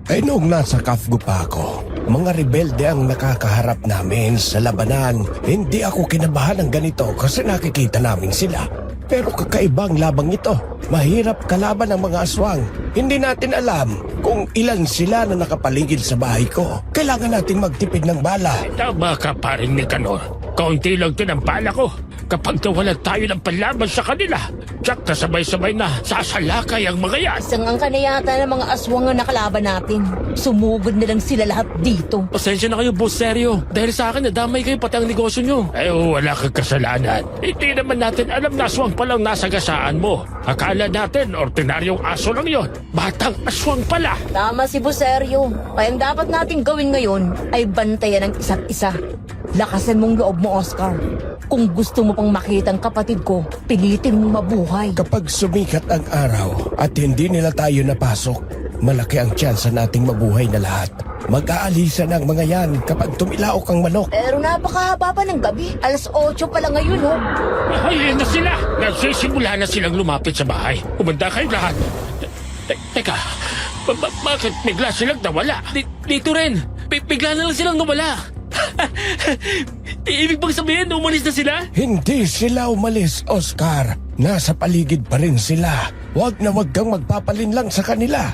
Ay noong nasa Kafgo pa ako, mga rebelde ang nakakaharap namin sa labanan. Hindi ako kinabahan ng ganito kasi nakikita namin sila. Pero kakaibang labang ito. Mahirap kalaban ang mga aswang. Hindi natin alam kung ilan sila na nakapaligid sa bahay ko. Kailangan natin magtipid ng bala. Tama ka, paring Nicanor. Kaunti lang din ang bala ko. Kapag nawalan tayo ng panlaban sa kanila, tsak kasabay-sabay na sasalakay ang mga yan. Isang ang kanayata ng mga aswang ang nakalaban natin. Sumugod na lang sila lahat dito. Pasensya na kayo, boss, seryo. Dahil sa akin, nadamay kayo pati ang negosyo nyo. Ay, wala kang kasalanan. Hindi naman natin alam na aswang palang nasa gasaan mo. Akala natin, ordinaryong aso lang yon. Batang aswang pala. Tama si Buserio. Kaya ang dapat nating gawin ngayon ay bantayan ang isa't isa. Lakasan mong loob mo, Oscar. Kung gusto mo pang makita ang kapatid ko, pilitin mong mabuhay. Kapag sumikat ang araw at hindi nila tayo napasok, malaki ang tsansa nating mabuhay na lahat. Mag-aalisan ang mga yan kapag tumilaok ang manok. Pero napakahaba pa ng gabi. 8:00 pa lang ngayon, oh. Ayun na sila. Nagsisimula na silang lumapit sa bahay. Umanda kayo lahat. Teka, bakit bigla silang nawala? Dito rin. Bigla na lang silang nawala. Ibig bang sabihin, umalis na sila? Hindi sila umalis, Oscar. Nasa paligid pa rin sila. Huwag na huwag kang magpapalinlang sa kanila.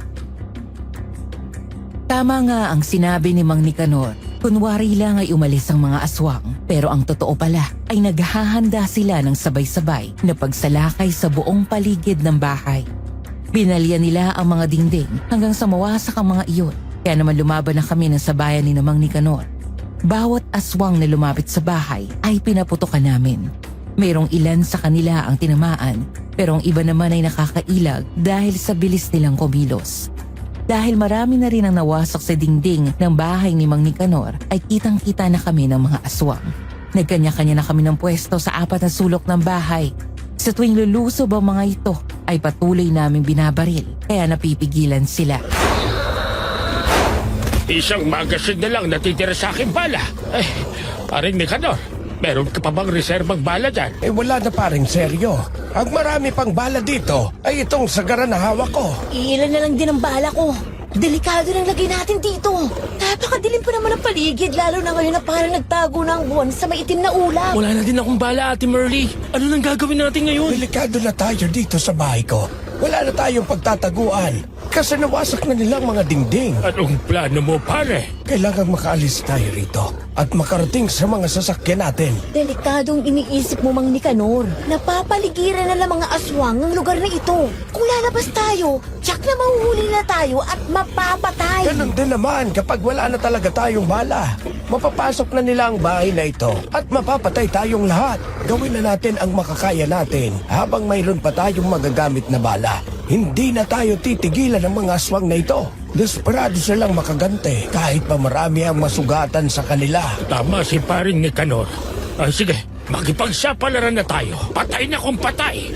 Tama nga ang sinabi ni Mang Nicanor. Kunwari lang ay umalis ang mga aswang. Pero ang totoo pala ay naghahanda sila ng sabay-sabay na pagsalakay sa buong paligid ng bahay. Binalya nila ang mga dingding hanggang sa mawasak ang mga iyon. Kaya naman lumaban na kami ng sabayan ni Mang Nicanor. Bawat aswang na lumapit sa bahay ay pinaputokan namin. Mayroong ilan sa kanila ang tinamaan pero ang iba naman ay nakakailag dahil sa bilis nilang kumilos. Dahil marami na rin ang nawasak sa dingding ng bahay ni Mang Nicanor ay kitang-kita na kami ng mga aswang. Nagkanya-kanya na kami ng pwesto sa 4 na sulok ng bahay. Sa tuwing lulusob ang mga ito ay patuloy naming binabaril kaya napipigilan sila. Isang magasin na lang natitira sa aking bala. Ay, paring Nicanor, meron ka pa bang reserbang bala dyan? Wala na paring seryo. Ang marami pang bala dito ay itong sagara na hawak ko. Ilan na lang din ang bala ko. Delikado nang lagay natin dito. Napakadilim pa naman ang paligid, lalo na ngayon na parang nagtago na ang buwan sa maitim na ulap. Wala na din akong bala, Ate Merly. Ano nang gagawin natin ngayon? Delikado na tayo dito sa bahay ko. Wala na tayong pagtataguan kasi nawasak na nilang mga dingding. Anong plano mo, pare? Kailangan makaalis tayo rito at makarating sa mga sasakyan natin. Delikadong iniisip mo, Mang Nicanor. Napapaligiran na ng mga aswang ang lugar na ito. Kung lalabas tayo, tsak na mahuhuli na tayo at mapapatay. Ganun din naman kapag wala na talaga tayong bala. Mapapasok na nila ang bahay na ito at mapapatay tayong lahat. Gawin na natin ang makakaya natin habang mayroon pa tayong magagamit na bala. Hindi na tayo titigilan ng mga aswang na ito. Desperado silang makagante kahit pa marami ang masugatan sa kanila. Tama si paring Nicanor. Ay, sige, makipagsapalaran na tayo. Patay na kung patay.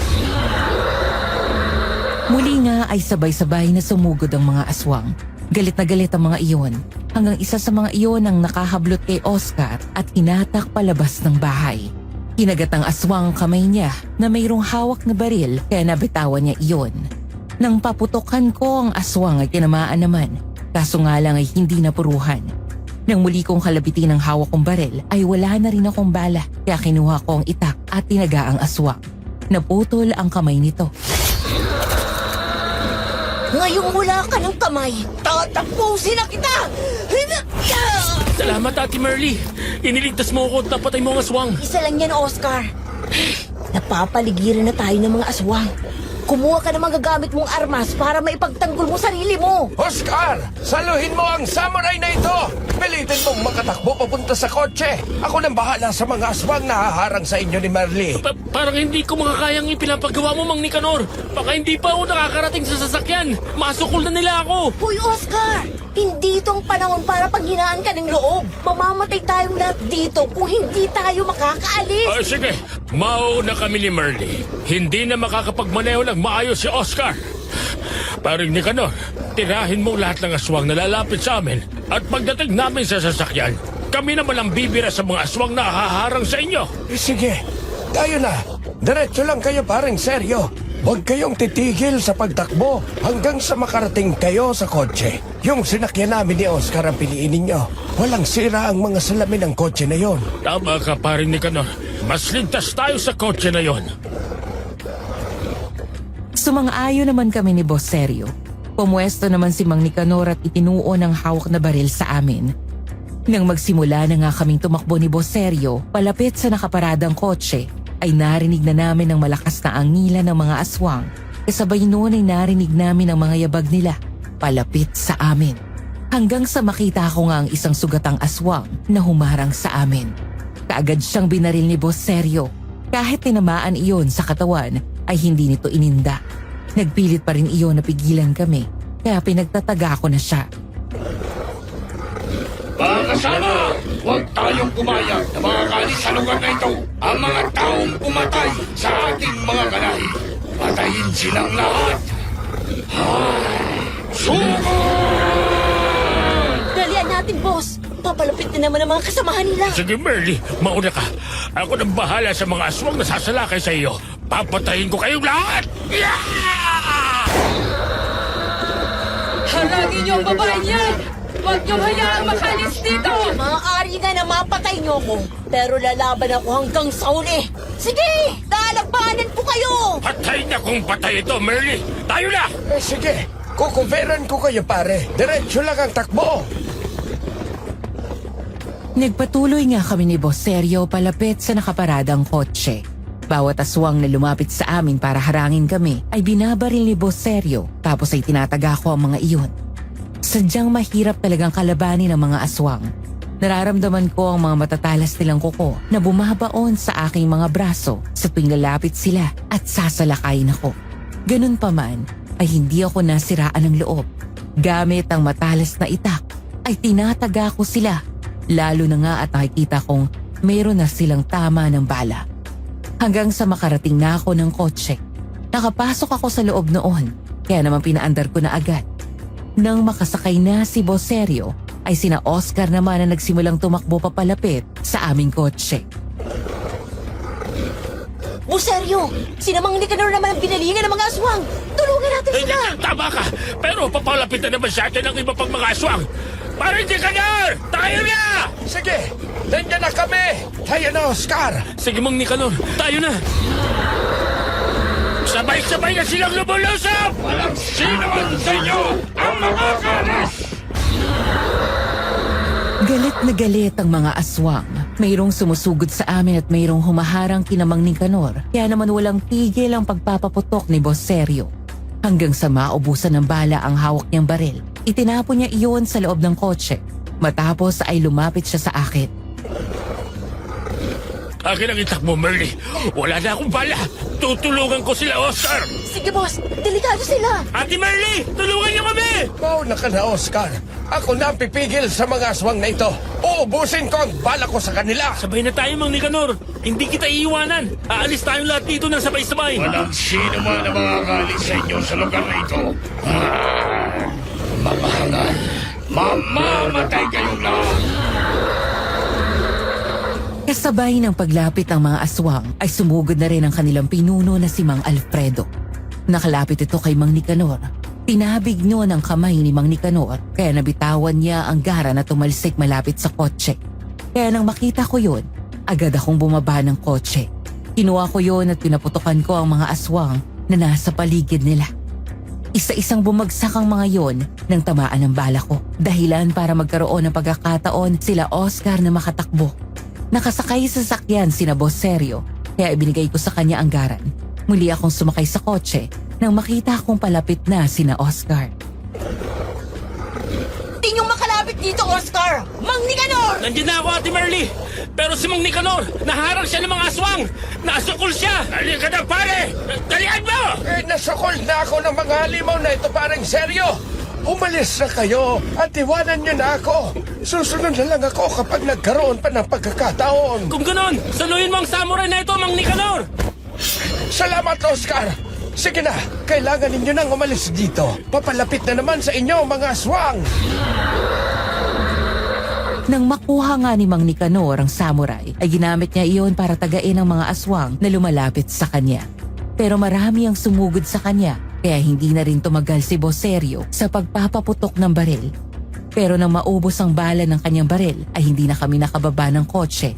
Muli nga ay sabay-sabay na sumugod ang mga aswang. Galit na galit ang mga iyon. Hanggang isa sa mga iyon ang nakahablot kay Oscar at hinatak palabas ng bahay. Kinagat ang aswang ang kamay niya na mayroong hawak na baril kaya nabitawan niya iyon. Nang paputokan ko ang aswang ay tinamaan naman, kaso nga lang ay hindi napuruhan. Nang muli kong kalabitin ang hawak kong baril ay wala na rin akong bala kaya kinuha ko ang itak at tinaga ang aswang. Naputol ang kamay nito. Ngayong wala ka ng kamay, tatapusin na kita! Salamat, Ate Merly. Iniligtas mo ako at napatay mo ang aswang. Isa lang yan, Oscar. Napapaligiran na tayo ng mga aswang. Kumuha ka ng mga gagamit mong armas para maipagtanggol mo sarili mo. Oscar! Saluhin mo ang samurai na ito! Pilitin mong makatakbo papunta sa kotse. Ako nang bahala sa mga aswang na haharang sa inyo ni Merly. Parang hindi ko makakayang ipinapagawa mo, Mang Nicanor. Baka hindi pa ako nakakarating sa sasakyan. Masukol na nila ako. Hoy, Oscar! Hindi itong panahon para panghinaan ka ng loob. Mamamatay tayong lahat dito kung hindi tayo makakaalis. Ay, sige, mauna kami ni Merly. Hindi na makakapagmaneho ng maayos si Oscar. Paring Nicanor, tirahin mo lahat ng aswang na lalapit sa amin at pagdating namin sa sasakyan, Kami naman ang bibira sa mga aswang na haharang sa inyo. Sige, tayo na. Diretso lang kayo parang seryo. Huwag kayong titigil sa pagtakbo hanggang sa makarating kayo sa kotse. Yung sinakyan namin ni Oscar ang piliin ninyo. Walang sira ang mga salamin ng kotse na yon. Tama ka, paring Nicanor. Mas ligtas tayo sa kotse na yon. Sumang-ayon naman kami ni Boss Sergio. Pumuesto naman si Mang Nicanor at itinuo ng hawak na baril sa amin. Nang magsimula na nga kaming tumakbo ni Boss Sergio palapit sa nakaparadang kotse, ay narinig na namin ang malakas na angilan ng mga aswang. Kasabay noon ay narinig namin ang mga yabag nila palapit sa amin. Hanggang sa makita ko nga ang isang sugatang aswang na humarang sa amin. Kaagad siyang binaril ni Boss Sergio. Kahit tinamaan iyon sa katawan ay hindi nito ininda. Nagpilit pa rin iyon na pigilan kami, kaya pinagtataga ko na siya. Mga kasama, huwag tayong pumayag na makakalis sa lugar na ito ang mga taong pumatay sa ating mga kalahi. Patayin silang lahat. Suko! Dalian natin, boss. Papalapit na naman ang mga kasamahan nila. Sige, Merly, mauna ka. Ako nang bahala sa mga aswang na sasalakay sa iyo. Papatayin ko kayong lahat! Halagin niyo ang babae niya! Huwag niyong hayaang makalis dito! Maaari nga na mapatay niyo ko. Pero lalaban ako hanggang sa uli. Sige, lalagbanan ko kayo! Patay na kung patay ito, Merly! Tayo na! Sige, kukuveran ko kayo pare. Diretso lang ang takbo. Nagpatuloy nga kami ni Boss Sergio palapit sa nakaparadang kotse. Bawat aswang na lumapit sa amin para harangin kami ay binabaril ni Boss Sergio, tapos ay tinataga ko ang mga iyon. Sadyang mahirap talagang kalabanin ang mga aswang. Nararamdaman ko ang mga matatalas nilang kuko na bumabaon sa aking mga braso sa tuwing lalapit sila at sasalakayin ako. Ganun pa man ay hindi ako nasiraan ng loob. Gamit ang matalas na itak ay tinataga ko sila, lalo na nga at nakikita kong mayroon na silang tama ng bala. Hanggang sa makarating na ako ng kotse. Nakapasok ako sa loob noon, kaya naman pinaandar ko na agad. Nang makasakay na si Boss Sergio, ay sina Oscar naman na nagsimulang tumakbo papalapit sa aming kotse. Buseryo, sinamang Nicanor naman ang binalingan ng mga aswang. Tulungan natin sila. Tama ka! Pero papalapit na naman sa atin ang iba pang mga aswang! Paring Nicanor! Tayo na! Sige, nandiyan na kami. Tayo na, Oscar. Sige, Mang Nicanor, tayo na. Sabay-sabay na silang lumulusap! Walang sino man sa inyo ang makakalis! Galit na galit ang mga aswang. Mayroong sumusugod sa amin at mayroong humaharang kina Mang Nicanor. Kaya naman walang tigil ang pagpapaputok ni Boss Sergio. Hanggang sa maubusan ng bala ang hawak niyang baril, itinapon niya iyon sa loob ng kotse. Matapos ay lumapit siya sa akin. Akin ang itak mo, Merly. Wala na akong bala. Tutulungan ko sila, Oscar. Sige, boss. Delikado sila. Ate Merly, tulungan niyo kami! Mauna ka na, Oscar. Ako na ang pipigil sa mga aswang na ito. Uubusin ko ang bala ko sa kanila. Sabay na tayo, Mang Nicanor. Hindi kita iiwanan. Aalis tayong lahat dito ng sabay-sabay. Walang sino man ang makakalis sa inyo sa lugar na ito. Mga hangal, mamamatay kayong lahat. Kasabay ng paglapit ng mga aswang ay sumugod na rin ang kanilang pinuno na si Mang Alfredo. Nakalapit ito kay Mang Nicanor. Tinabig niyo ng kamay ni Mang Nicanor kaya nabitawan niya ang gara na tumalsik malapit sa kotse. Kaya nang makita ko yun, agad akong bumaba ng kotse. Kinuha ko yun at pinaputokan ko ang mga aswang na nasa paligid nila. Isa-isang bumagsak ang mga yon nang tamaan ng bala ko. Dahilan para magkaroon ng pagkakataon sila Oscar na makatakbo. Nakasakay sa sasakyan sina Boss Sergio, kaya ibinigay ko sa kanya ang garan. Muli akong sumakay sa kotse nang makita akong palapit na sina Oscar. Di niyong makalapit dito, Oscar! Mang Nicanor! Nandiyan na ako, Ate Merly. Pero si Mang Nicanor, naharang siya ng mga aswang. Nasukol siya. Dali ka na, pare! Dalihan mo! Nasakol na ako ng mga halimaw na ito parang seryo. Umalis na kayo at iwanan niyo na ako. Susunod na lang ako kapag nagkaroon pa ng pagkakataon. Kung ganon, saluhin mo ang samurai na ito, Mang Nicanor. Salamat, Oscar. Sige na, kailangan ninyo nang umalis dito. Papalapit na naman sa inyo, mga aswang. Nang makuha nga ni Mang Nicanor ang samurai, ay ginamit niya iyon para tagain ang mga aswang na lumalapit sa kanya. Pero marami ang sumugod sa kanya, kaya hindi na rin tumagal si Boserio sa pagpapaputok ng baril. Pero nang maubos ang bala ng kanyang baril, ay hindi na kami nakababa ng kotse.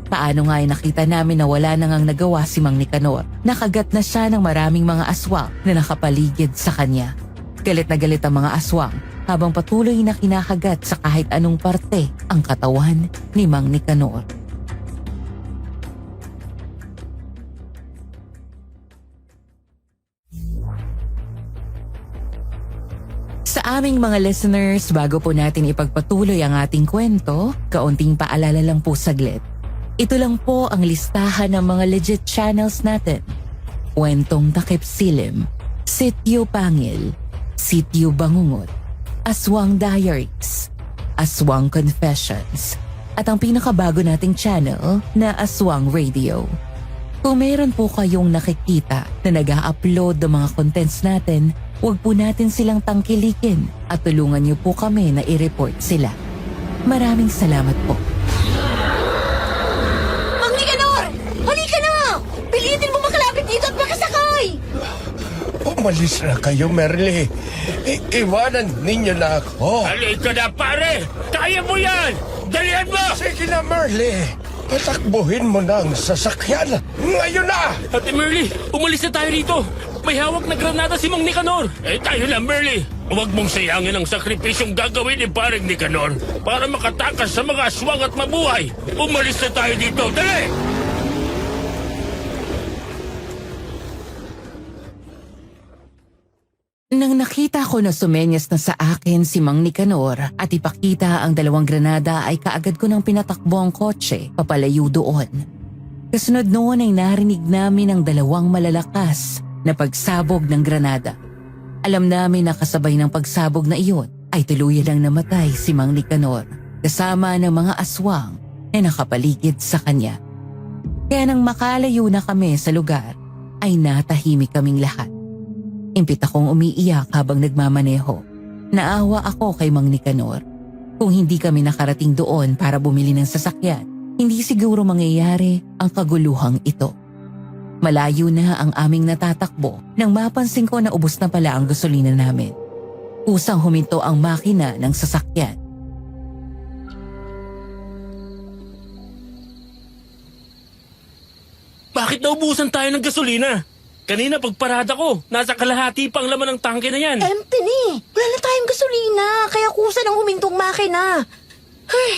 Paano nga ay nakita namin na wala na ngang nagawa si Mang Nicanor. Nakagat na siya ng maraming mga aswang na nakapaligid sa kanya. Galit na galit ang mga aswang habang patuloy na kinakagat sa kahit anong parte ang katawan ni Mang Nicanor. Sa aming mga listeners, bago po natin ipagpatuloy ang ating kwento, kaunting paalala lang po saglit. Ito lang po ang listahan ng mga legit channels natin. Kwentong Takip Silim, Sityo Pangil, Sityo Bangungot, Aswang Diaries, Aswang Confessions, at ang pinakabago nating channel na Aswang Radio. Kung meron po kayong nakikita na nag-a-upload ng mga contents natin, huwag po natin silang tangkilikin at tulungan niyo po kami na i-report sila. Maraming salamat po. Mang Nicanor! Halika na! Pilitin mo makalapit dito at makasakay! Umalis na kayo, Merly. Iwanan ninyo na ako. Halika na, pare! Kaya mo yan! Dalihan mo! Sige na, Merly. Patakbuhin mo na ang sasakyan. Ngayon na! Ate Merly, umalis na tayo rito. May hawak na granada si Mang Nicanor. Tayo lang, Merly. Huwag mong sayangin ang sakripisyong gagawin ni paring Nicanor para makatakas sa mga aswang at mabuhay. Umalis na tayo dito. Dali! Nang nakita ko na sumenyas na sa akin si Mang Nicanor at ipakita ang 2 granada ay kaagad ko nang pinatakbo ang kotse papalayo doon. Kasunod noon ay narinig namin ang 2 malalakas na pagsabog ng granada. Alam namin na kasabay ng pagsabog na iyon ay tuluyan ang namatay si Mang Nicanor kasama ng mga aswang na nakapaligid sa kanya. Kaya nang makalayo na kami sa lugar ay natahimik kaming lahat. Impit akong umiiyak habang nagmamaneho. Naawa ako kay Mang Nicanor. Kung hindi kami nakarating doon para bumili ng sasakyan, hindi siguro mangyayari ang kaguluhang ito. Malayo na ang aming natatakbo nang mapansin ko na ubos na pala ang gasolina namin. Kusang huminto ang makina ng sasakyan. Bakit naubusan tayo ng gasolina? Kanina pagparada ko, nasa kalahati pa ang laman ng tangke na yan. Empty ni! Wala na tayong gasolina, kaya kusa nang humintong makina. Ay,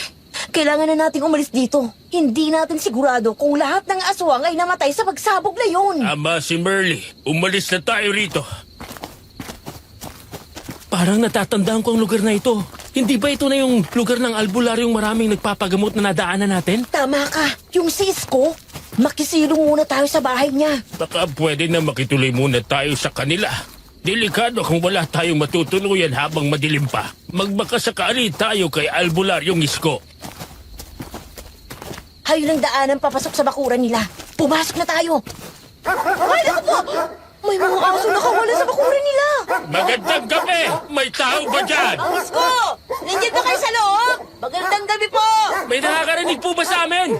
kailangan na nating umalis dito. Hindi natin sigurado kung lahat ng aswang ay namatay sa pagsabog na yun. Ama si Merly. Umalis na tayo rito. Parang natatandaan ko ang lugar na ito. Hindi ba ito na yung lugar ng albularyong maraming nagpapagamot na nadaanan natin? Tama ka, yung sis ko. Makisilong muna tayo sa bahay niya. Baka pwede na makituloy muna tayo sa kanila. Delikado kung wala tayong matutuluyan habang madilim pa. Magbakasakali tayo kay albularyong isko. Hayun ang daanan papasok sa bakuran nila. Pumasok na tayo. Ay, naku po! May mga aso nakawala sa bakuran nila. Magandang gabi! May tao ba dyan? Isko! Nandiyan ba kayo sa loob? Magandang gabi po! May nakakarinig po ba sa amin?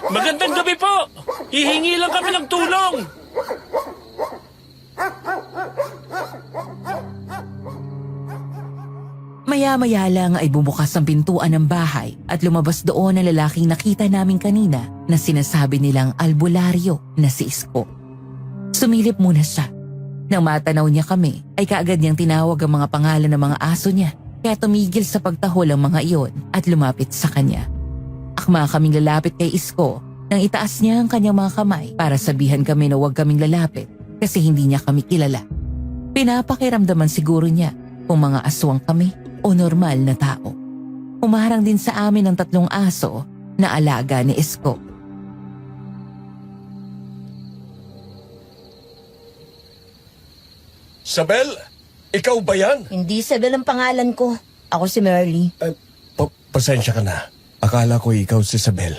Magandang gabi po! Hihingi lang kami ng tulong! Maya-maya lang ay bumukas ang pintuan ng bahay at lumabas doon ang lalaking nakita namin kanina na sinasabi nilang albularyo na si Isko. Sumilip muna siya. Nang matanaw niya kami, ay kaagad niyang tinawag ang mga pangalan ng mga aso niya, kaya tumigil sa pagtahol ang mga iyon at lumapit sa kanya. Akma kaming lalapit kay Isko nang itaas niya ang kanyang mga kamay para sabihan kami na huwag kaming lalapit kasi hindi niya kami kilala. Pinapakiramdaman siguro niya kung mga aswang kami o normal na tao. Umarang din sa amin ang 3 aso na alaga ni Isko. Sabel, ikaw ba yan? Hindi Sebel ang pangalan ko. Ako si Merly. Pasensya ka na. Akala ko ikaw si Sabel.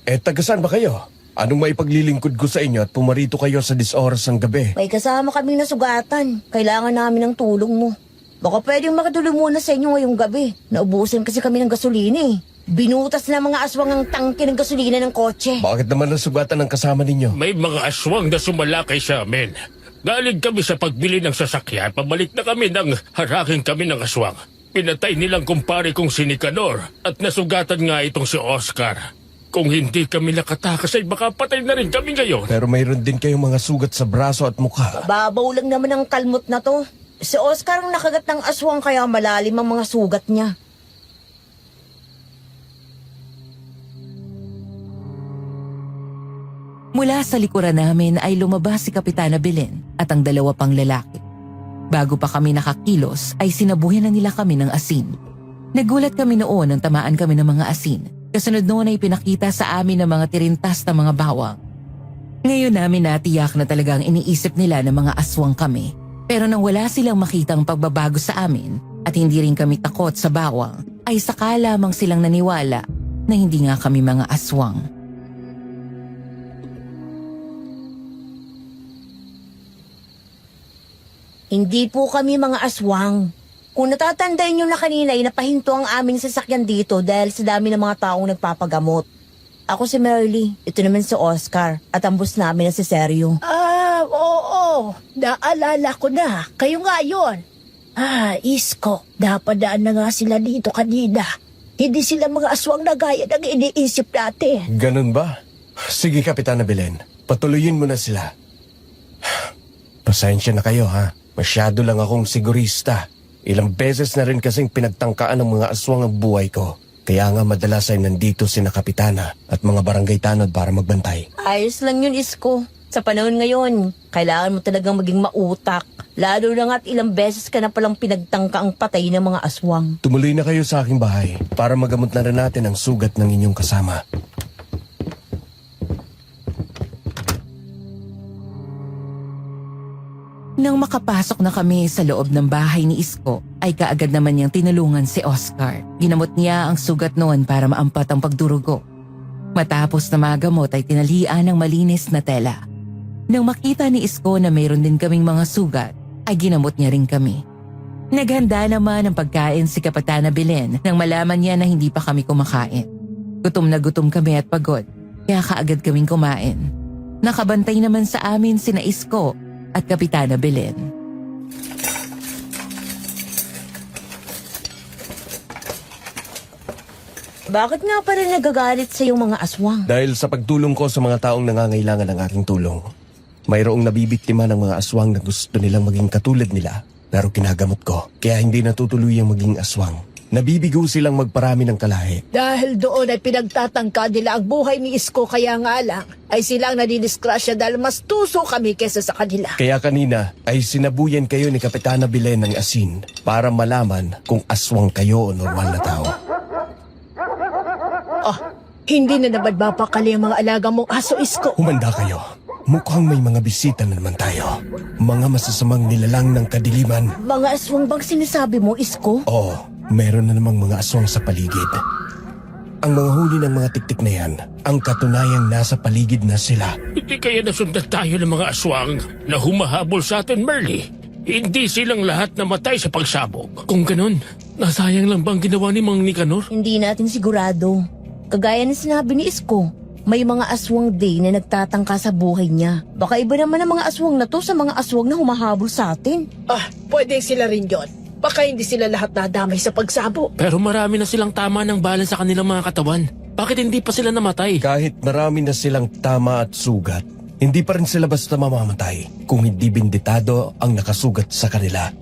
Tagasan ba kayo? Anong maipaglilingkod ko sa inyo at pumarito kayo sa disoras ng gabi? May kasama kaming nasugatan. Kailangan namin ng tulong mo. Baka pwedeng makituloy muna sa inyo ngayong gabi. Naubusan kasi kami ng gasolina eh. Binutas na mga aswang ang tangke ng gasolina ng kotse. Bakit naman nasugatan ng kasama ninyo? May mga aswang na sumalakay sa amin. Galing kami sa pagbili ng sasakyan, pabalik na kami nang haraking kami ng aswang. Pinatay nilang kumpare kong si Nicanor at nasugatan nga itong si Oscar. Kung hindi kami nakatakas ay baka patay na rin kami ngayon. Pero mayroon din kayong mga sugat sa braso at mukha. Babaw lang naman ang kalmot na to. Si Oscar ang nakagat ng aswang kaya malalim ang mga sugat niya. Mula sa likuran namin ay lumabas si Kapitana Belen at ang dalawa pang lalaki. Bago pa kami nakakilos ay sinabuhin na nila kami ng asin. Nagulat kami noon nang tamaan kami ng mga asin. Kasunod noon ay pinakita sa amin ng mga tirintas na mga bawang. Ngayon namin natiyak na talagang iniisip nila na mga aswang kami. Pero nang wala silang makitang pagbabago sa amin at hindi rin kami takot sa bawang, ay saka lamang silang naniwala na hindi nga kami mga aswang. Hindi po kami mga aswang. Kung natatandaan nyo na kanina ay napahinto ang aming sasakyan dito dahil sa dami ng mga taong nagpapagamot. Ako si Merly, ito naman si Oscar at ang boss namin na si Sergio. Oo. Naalala ko na. Kayo nga yun. Isko. Napadaan na nga sila dito kanina. Hindi sila mga aswang na gaya ng iniisip natin. Ganun ba? Sige, Kapitana Belen. Patuloyin mo na sila. Pasensya na kayo, ha? Masyado lang akong sigurista. Ilang beses na rin kasing pinagtangkaan ng mga aswang ang buhay ko. Kaya nga madalas ay nandito sina Kapitana at mga barangay tanod para magbantay. Ayos lang yun, Isko. Sa panahon ngayon, kailangan mo talagang maging mautak. Lalo na nga't ilang beses ka na palang pinagtangka ang patay ng mga aswang. Tumuloy na kayo sa aking bahay para magamot na rin natin ang sugat ng inyong kasama. Nang makapasok na kami sa loob ng bahay ni Isko, ay kaagad naman niyang tinulungan si Oscar. Ginamot niya ang sugat noon para maampat ang pagdurugo. Matapos na magamot ay tinalian ng malinis na tela. Nang makita ni Isko na mayroon din kaming mga sugat, ay ginamot niya rin kami. Naghanda naman ang pagkain si Kapitana Belen nang malaman niya na hindi pa kami kumakain. Gutom na gutom kami at pagod, kaya kaagad kaming kumain. Nakabantay naman sa amin sina Isko at Kapitana Belen. Bakit nga pa rin nagagalit sa yung mga aswang? Dahil sa pagtulong ko sa mga taong nangangailangan ng aking tulong, mayroong nabibiktima ng mga aswang na gusto nilang maging katulad nila, pero kinagamot ko, kaya hindi natutuluyang maging aswang. Nabibigo silang magparami ng kalahi. Dahil doon ay pinagtatangka nila ang buhay ni Isko kaya nga lang ay silang nadidiskrasya dahil mas tuso kami kesa sa kanila. Kaya kanina ay sinabuyan kayo ni Kapitana Belen ng asin para malaman kung aswang kayo o normal na tao. Hindi na naman mapakali ang mga alaga mong aso, Isko. Humanda kayo. Mukhang may mga bisita na naman tayo. Mga masasamang nilalang ng kadiliman. Mga aswang bang sinasabi mo, Isko? Oo, meron na namang mga aswang sa paligid. Ang mga huli ng mga tiktik na yan, ang katunayang nasa paligid na sila. Hindi kaya nasundan tayo ng mga aswang na humahabol sa atin, Merly. Hindi silang lahat namatay sa pagsabog. Kung ganun, nasayang lang bang ginawa ni Mang Nicanor? Hindi natin sigurado. Kagaya ng sinabi ni Isko, may mga aswang din na nagtatangka sa buhay niya. Baka iba naman ang mga aswang na to sa mga aswang na humahabol sa atin. Pwede sila rin yon. Baka hindi sila lahat nadamay sa pagsabo. Pero marami na silang tama ng balan sa kanilang mga katawan. Bakit hindi pa sila namatay? Kahit marami na silang tama at sugat, hindi pa rin sila basta mamamatay kung hindi binditado ang nakasugat sa kanila.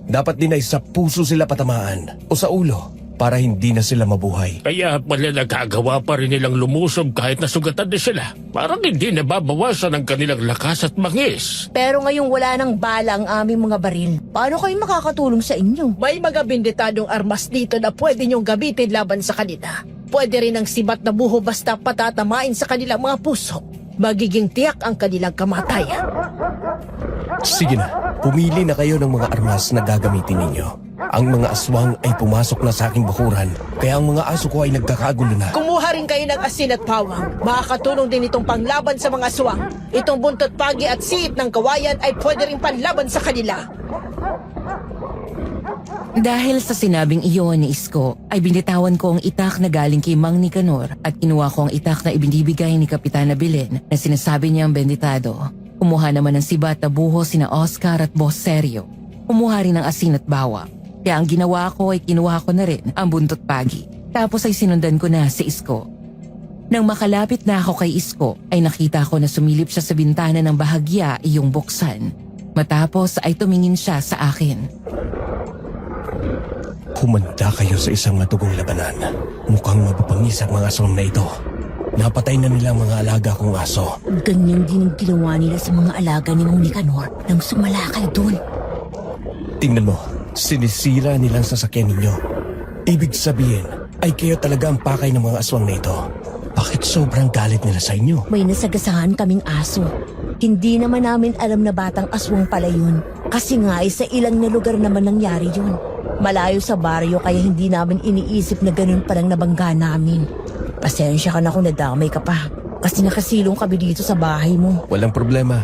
Dapat din ay sa puso sila patamaan o sa ulo para hindi na sila mabuhay. Kaya pala nagagawa pa rin nilang lumusob kahit nasugatan din sila. Parang hindi nababawasan ang kanilang lakas at bangis. Pero ngayong wala nang bala ang aming mga baril, paano kayo makakatulong sa inyo? May mga binditadong armas dito na pwede niyong gamitin laban sa kanila. Pwede rin ang sibat na buho basta patatamain sa kanilang mga puso. Magiging tiyak ang kanilang kamatayan. Sige na, pumili na kayo ng mga armas na gagamitin ninyo. Ang mga aswang ay pumasok na sa aking bakuran, kaya ang mga aso ko ay nagkakagulo na. Kumuha rin kayo ng asin at pawang. Makakatulong din itong panglaban sa mga aswang. Itong buntot pagi at siit ng kawayan ay pwede rin panlaban sa kanila. Dahil sa sinabing iyon ni Isko, ay binitawan ko ang itak na galing kay Mang Nicanor at kinuha ko ang itak na ibinibigay ni Kapitana Belen na sinasabi niyang benditado. Kumuha naman ng sibat na buho sina Oscar at Boss Sergio. Kumuha rin ng asin at bawang. Kaya ang ginawa ko ay kinuha ko na rin ang buntot pagi. Tapos ay sinundan ko na si Isko. Nang makalapit na ako kay Isko, ay nakita ko na sumilip siya sa bintana ng bahagya iyong buksan. Matapos ay tumingin siya sa akin. Humanda kayo sa isang matugong labanan. Mukhang mapapangis ang mga aswang na ito. Napatay na nila ang mga alaga kong aso. Ganyan din ang ginawa nila sa mga alaga ni Mang Nicanor nang sumalakay doon. Tingnan mo, sinisira nilang sasakyan ninyo. Ibig sabihin, ay kayo talaga ang pakay ng mga aswang na ito. Bakit sobrang galit nila sa inyo? May nasagasaan kaming aso. Hindi naman namin alam na batang aswang pala yun. Kasi nga sa ilang na lugar naman nangyari yun. Malayo sa baryo kaya hindi namin iniisip na ganun palang nabangga namin. Pasensya ka na kung nadamay ka pa. Kasi nakasilong kami dito sa bahay mo. Walang problema.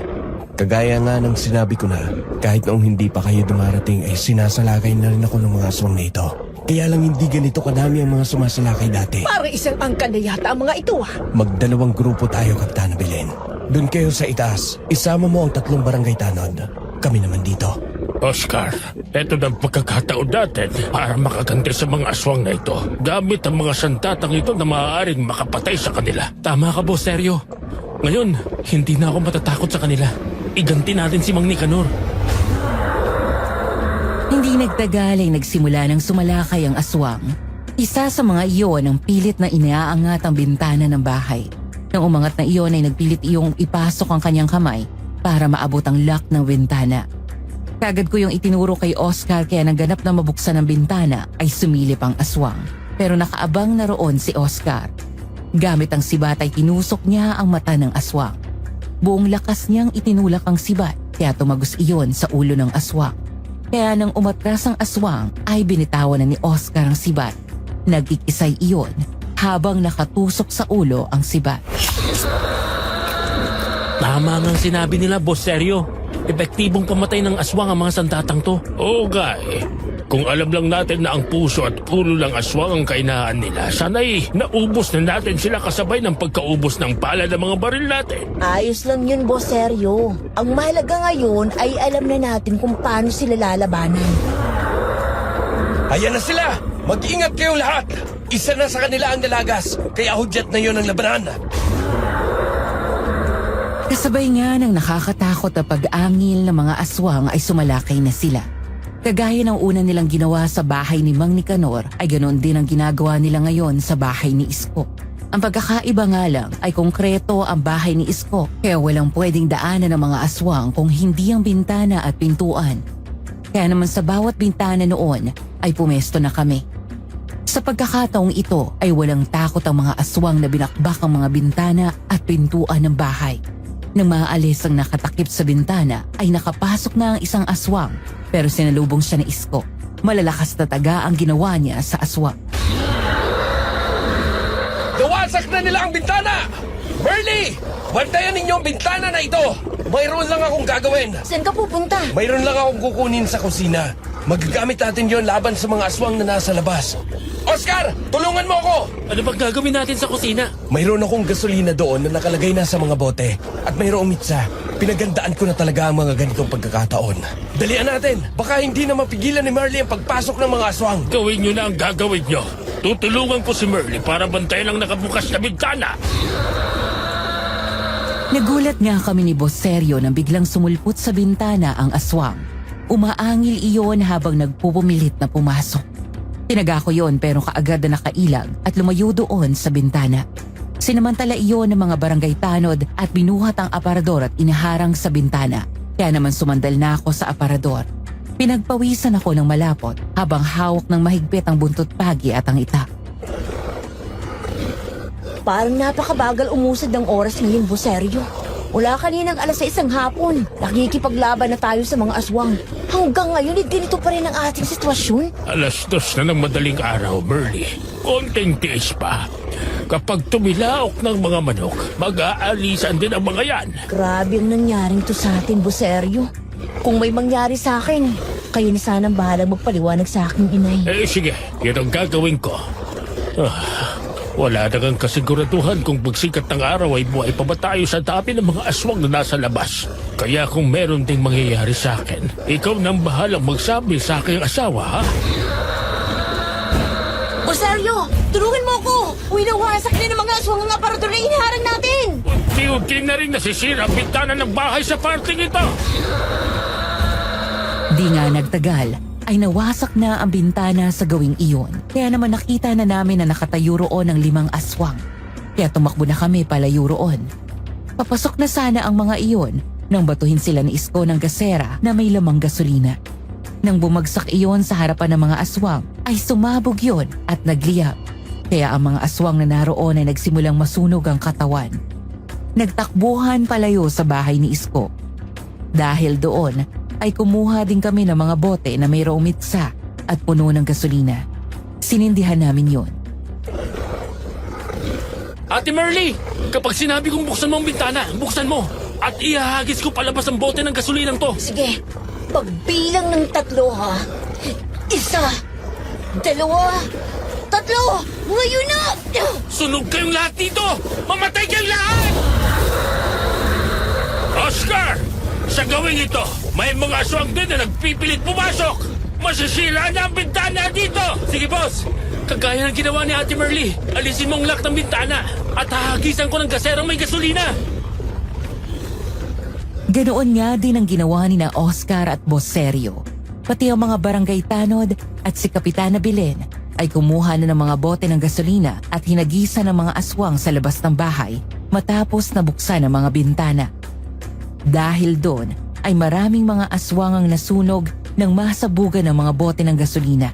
Kagaya nga ng sinabi ko na, kahit noong hindi pa kayo dumarating ay sinasalakay na rin ako ng mga aswang na ito. Kaya lang hindi ganito kadami ang mga sumasalakay dati. Para isang angkan na yata ang mga ito Magdalawang grupo tayo, Kapitana Belen. Doon kayo sa itaas. Isama mo ang 3 barangay tanod. Kami naman dito. Oscar, eto na ang pagkakataon natin para makaganti sa mga aswang na ito. Gamit ang mga sandatang ito na maaaring makapatay sa kanila. Tama ka, Boss Sergio. Ngayon, hindi na ako matatakot sa kanila. Iganti natin si Mang Nicanor. Hindi nagtagal ay nagsimula ng sumalakay ang aswang. Isa sa mga iyon ang pilit na inaangat ang bintana ng bahay. Nang umangat na iyon ay nagpilit iyong ipasok ang kanyang kamay para maabot ang lock ng bintana. Kagad ko yung itinuro kay Oscar kaya nang ganap na mabuksan ang bintana ay sumilip ang aswang. Pero nakaabang na roon si Oscar. Gamit ang sibat ay tinusok niya ang mata ng aswang. Buong lakas niyang itinulak ang sibat kaya tumagos iyon sa ulo ng aswang. Kaya nang umatras ang aswang ay binitawan na ni Oscar ang sibat. Nagkikisay iyon habang nakatusok sa ulo ang sibat. Tama ngang sinabi nila, Boss Sergio. Epektibong pamatay ng aswang ang mga sandatang to. Oo, Guy. Kung alam lang natin na ang puso at ulo ng aswang ang kainahan nila, sana'y naubos na natin sila kasabay ng pagkaubos ng pala ng mga baril natin. Ayos lang yun, Boss Sergio. Ang mahalaga ngayon ay alam na natin kung paano sila lalabanan. Ayan na sila! Mag-ingat kayong lahat! Isa na sa kanila ang nalagas, kaya hudyat na yun ang labanan. Kasabay nga ng nakakatakot na pag-angil ng mga aswang ay sumalakay na sila. Kagaya ng una nilang ginawa sa bahay ni Mang Nicanor ay ganoon din ang ginagawa nila ngayon sa bahay ni Isko. Ang pagkakaiba nga lang ay konkreto ang bahay ni Isko kaya walang pwedeng daanan ng mga aswang kung hindi ang bintana at pintuan. Kaya naman sa bawat bintana noon ay pumesto na kami. Sa pagkakataong ito ay walang takot ang mga aswang na binakbak ang mga bintana at pintuan ng bahay. Nang maaalis ang nakatakip sa bintana ay nakapasok na ang isang aswang pero sinalubong siya ni Isko. Malalakas na taga ang ginawa niya sa aswang. Nawasak na nila ang bintana! Merly! Bantayan ninyo ang bintana na ito! Mayroon lang akong gagawin. Saan ka pupunta? Mayroon lang akong kukunin sa kusina. Magagamit natin yon laban sa mga aswang na nasa labas. Oscar! Tulungan mo ako! Ano bang gagawin natin sa kusina? Mayroon akong gasolina doon na nakalagay na sa mga bote. At mayroong mitsa. Pinagandaan ko na talaga ang mga ganitong pagkakataon. Dalian natin! Baka hindi na mapigilan ni Marley ang pagpasok ng mga aswang. Gawin nyo na ang gagawin nyo. Tutulungan ko si Merly para bantayan ang nakabukas na bintana. Nagulat nga kami ni Boss Sergio nang biglang sumulpot sa bintana ang aswang. Umaangil iyon habang nagpupumilit na pumasok. Tinaga ko yon pero kaagad na nakailag at lumayo doon sa bintana. Sinamantala iyon ng mga barangay tanod at binuhat ang aparador at inaharang sa bintana. Kaya naman sumandal na ako sa aparador. Pinagpawisan ako ng malapot habang hawak ng mahigpit ang buntot pagi at ang itak. Parang napakabagal umusad ng oras ngayon, Boss Sergio. Mula kaninang 6:00 hapon, nakikipaglaban na tayo sa mga aswang. Hanggang ngayon, ganito pa rin ang ating sitwasyon. 2:00 na ng madaling araw, Merly. Konting tiis pa. Kapag tumilaok ng mga manok, mag-aalisan din ang mga yan. Grabe ang nangyaring to sa atin, Boss Sergio. Kung may mangyari sa akin, Kayo na sanang bahalang magpaliwanag sa aking inay. Sige, yan ang gagawin ko. Wala na kang kasiguraduhan kung pagsikat ng araw ay buhay pa ba tayo sa dami ng mga aswang na nasa labas. Kaya kung meron ding mangyayari sa akin, ikaw nang bahalang magsabi sa aking asawa, ha? Rosario, tulungan mo ako! Winawasak na ng mga aswang ang aparador na iniharang natin! Unti-unti na rin nasisira ang bintana ng bahay sa parting ito. Di nga nagtagal, ay nawasak na ang bintana sa gawing iyon. Kaya naman nakita na namin na nakatayo roon ang 5 aswang. Kaya tumakbo na kami palayo roon. Papasok na sana ang mga iyon nang batuhin sila ni Isko ng gasera na may lamang gasolina. Nang bumagsak iyon sa harapan ng mga aswang, ay sumabog yon at nagliyab. Kaya ang mga aswang na naroon ay nagsimulang masunog ang katawan. Nagtakbuhan palayo sa bahay ni Isko. Dahil doon, ay kumuha din kami ng mga bote na may mitsa at puno ng gasolina. Sinindihan namin yon. Ate Merly, kapag sinabi kong buksan mo ang bintana, buksan mo. At ihahagis ko palabas ang bote ng gasolinang to. Sige, pagbilang ng 3 ha. 1, 2, 3. Ngayon na! Sunog kayong lahat dito! Mamatay kayong lahat! Oscar! Sa gawing ito, may mga aswang din na nagpipilit pumasok! Masisira na ang bintana dito! Sige boss, kagaya ng ginawa ni Ate Merly, alisin mo ang lock ng bintana at hahagisan ko ng gaserang may gasolina. Ganoon nga din ang ginawa ni na Oscar at Boss Sergio. Pati ang mga barangay tanod at si Kapitana Belen ay kumuha na ng mga bote ng gasolina at hinagisa ng mga aswang sa labas ng bahay matapos nabuksan ang mga bintana. Dahil doon ay maraming mga aswang ang nasunog nang masabugan ng mga bote ng gasolina.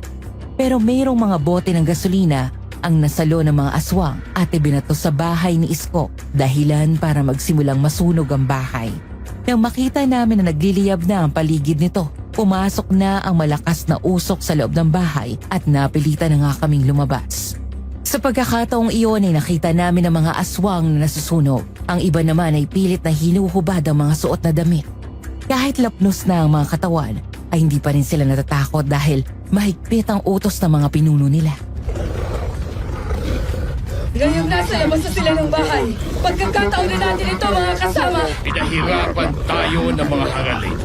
Pero mayroong mga bote ng gasolina ang nasalo ng mga aswang at ibinato sa bahay ni Isko, dahilan para magsimulang masunog ang bahay. Nang makita namin na nagliliyab na ang paligid nito, pumasok na ang malakas na usok sa loob ng bahay at napilitan na nga kaming lumabas. Sa pagkakataong iyon ay nakita namin ang mga aswang na nasusunog. Ang iba naman ay pilit na hinuhubad ang mga suot na damit. Kahit lapnos na ang mga katawan, ay hindi pa rin sila natatakot dahil mahigpit ang utos ng mga pinuno nila. Ngayong nasa labas na sila ng bahay, pagkakataon na natin ito mga kasama. Pinahirapan tayo ng mga hangalin.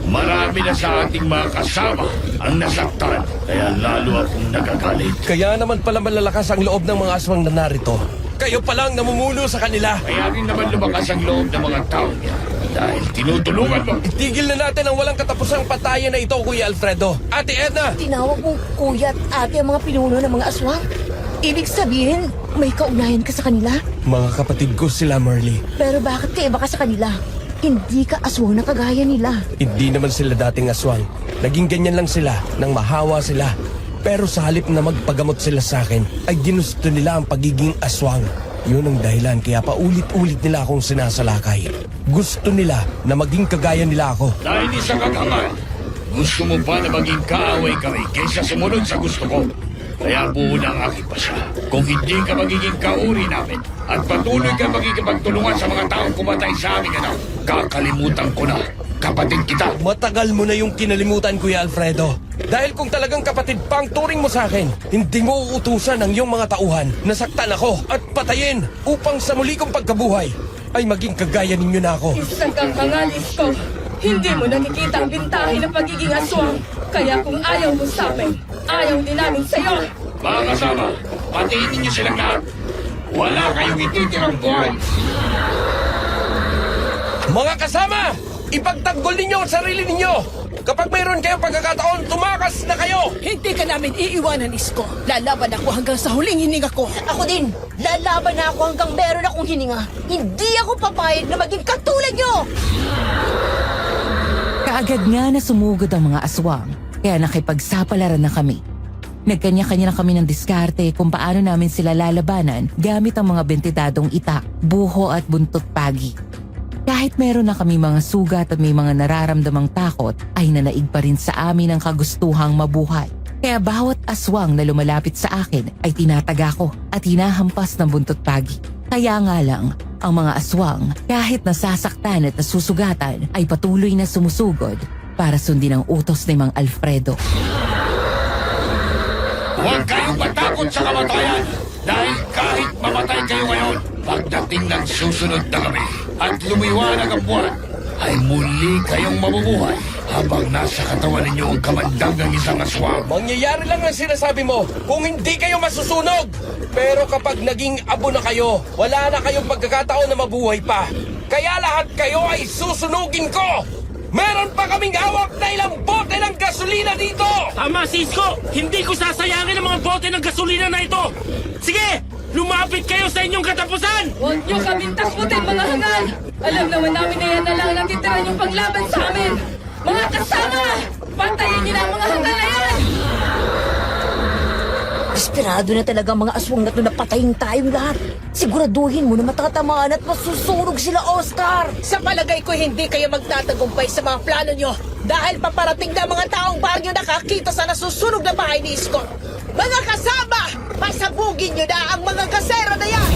Marami na sa ating mga kasama ang nasaktan, kaya lalo akong nagagalit. Kaya naman pala malalakas ang loob ng mga aswang na narito. Kayo palang namumuno sa kanila. Kaya rin naman lumakas ang loob ng mga tao niya dahil tinutulungan mo. Itigil na natin ang walang katapusang patayan na ito, Kuya Alfredo. Ate Edna! Tinawag mong kuya at ate ang mga pinuno ng mga aswang. Ibig sabihin, may kaugnayan ka sa kanila? Mga kapatid ko sila, Merly. Pero bakit ka iba ka sa kanila? Hindi ka aswang na kagaya nila. Hindi naman sila dating aswang. Naging ganyan lang sila nang mahawa sila. Pero sa halip na magpagamot sila sa akin, ay ginusto nila ang pagiging aswang. Yun ang dahilan kaya paulit-ulit nila akong sinasalakay. Gusto nila na maging kagaya nila ako. Dahil isa kang hangal, gusto mo pa na maging kaaway kami kaysa sumunod sa gusto ko. Kaya buo na ang aking pasya. Kung hindi ka magiging kauri namin at patuloy ka magkikipagtulungan sa mga taong kumatay sa aming anak, kakalimutan ko na kapatid kita. Matagal mo na yung kinalimutan, Kuya Alfredo. Dahil kung talagang kapatid pang turing mo sa akin, hindi mo uutusan ang iyong mga tauhan na saktan ako at patayin upang sa muli kong pagkabuhay ay maging kagaya ninyo na ako. Isang kang hangalis ko. Hindi mo nakikita ang bintahe ng pagiging aswang. Kaya kung ayaw mo sa amin, ayaw din namin sa'yo. Mga kasama, patiin ninyo silang lahat. Wala kayong ititirang buhay. Mga kasama, ipagtanggol ninyo ang sarili ninyo. Kapag mayroon kayong pagkakataon, tumakas na kayo. Hindi ka namin iiwanan, Isko. Lalaban ako hanggang sa huling hininga ko. Ako din, lalaban na ako hanggang meron akong hininga. Hindi ako papayag na maging katulad nyo! Kaagad nga na sumugod ang mga aswang, kaya nakipagsapalaran na kami. Nagkanya-kanya na kami ng diskarte kung paano namin sila lalabanan gamit ang mga bentidadong itak, buho at buntot pagi. Kahit meron na kami mga sugat at may mga nararamdamang takot, ay nanaig pa rin sa amin ang kagustuhang mabuhay. Kaya bawat aswang na lumalapit sa akin ay tinataga ko at hinahampas ng buntot pagi. Kaya nga lang, ang mga aswang kahit nasasaktan at nasusugatan ay patuloy na sumusugod para sundin ang utos ni Mang Alfredo. Huwag kayong matakot sa kamatayan dahil kahit mamatay kayo ngayon, pagdating ng susunod na gabi at lumiwanag ang buwan, ay muli kayong mabubuhay habang nasa katawan ninyo ang kamandagang isang aswang. Mangyayari lang ang sinasabi mo kung hindi kayo masusunog. Pero kapag naging abo na kayo, wala na kayong pagkakataon na mabuhay pa. Kaya lahat kayo ay susunugin ko! Meron pa kaming hawak na ilang bote ng gasolina dito! Tama, Cisco! Hindi ko sasayangin ang mga bote ng gasolina na ito! Sige! Lumapit kayo sa inyong katapusan! Huwag niyo kaming takutin, mga hangal! Alam naman namin na yan na lang natitira niyong paglaban sa amin! Mga kasama! Pantayin niyo na ang mga hangal na yan! Desperado na talaga ang mga aswang na ito na patayin tayong lahat. Siguraduhin mo na matatamaan at masusunog sila, Oscar. Sa palagay ko, hindi kayo magtatagumpay sa mga plano nyo dahil paparating na mga taong baryo nakakita sa nasusunog na bahay ni Isko. Mga kasama, pasabugin nyo na ang mga kasera na yan!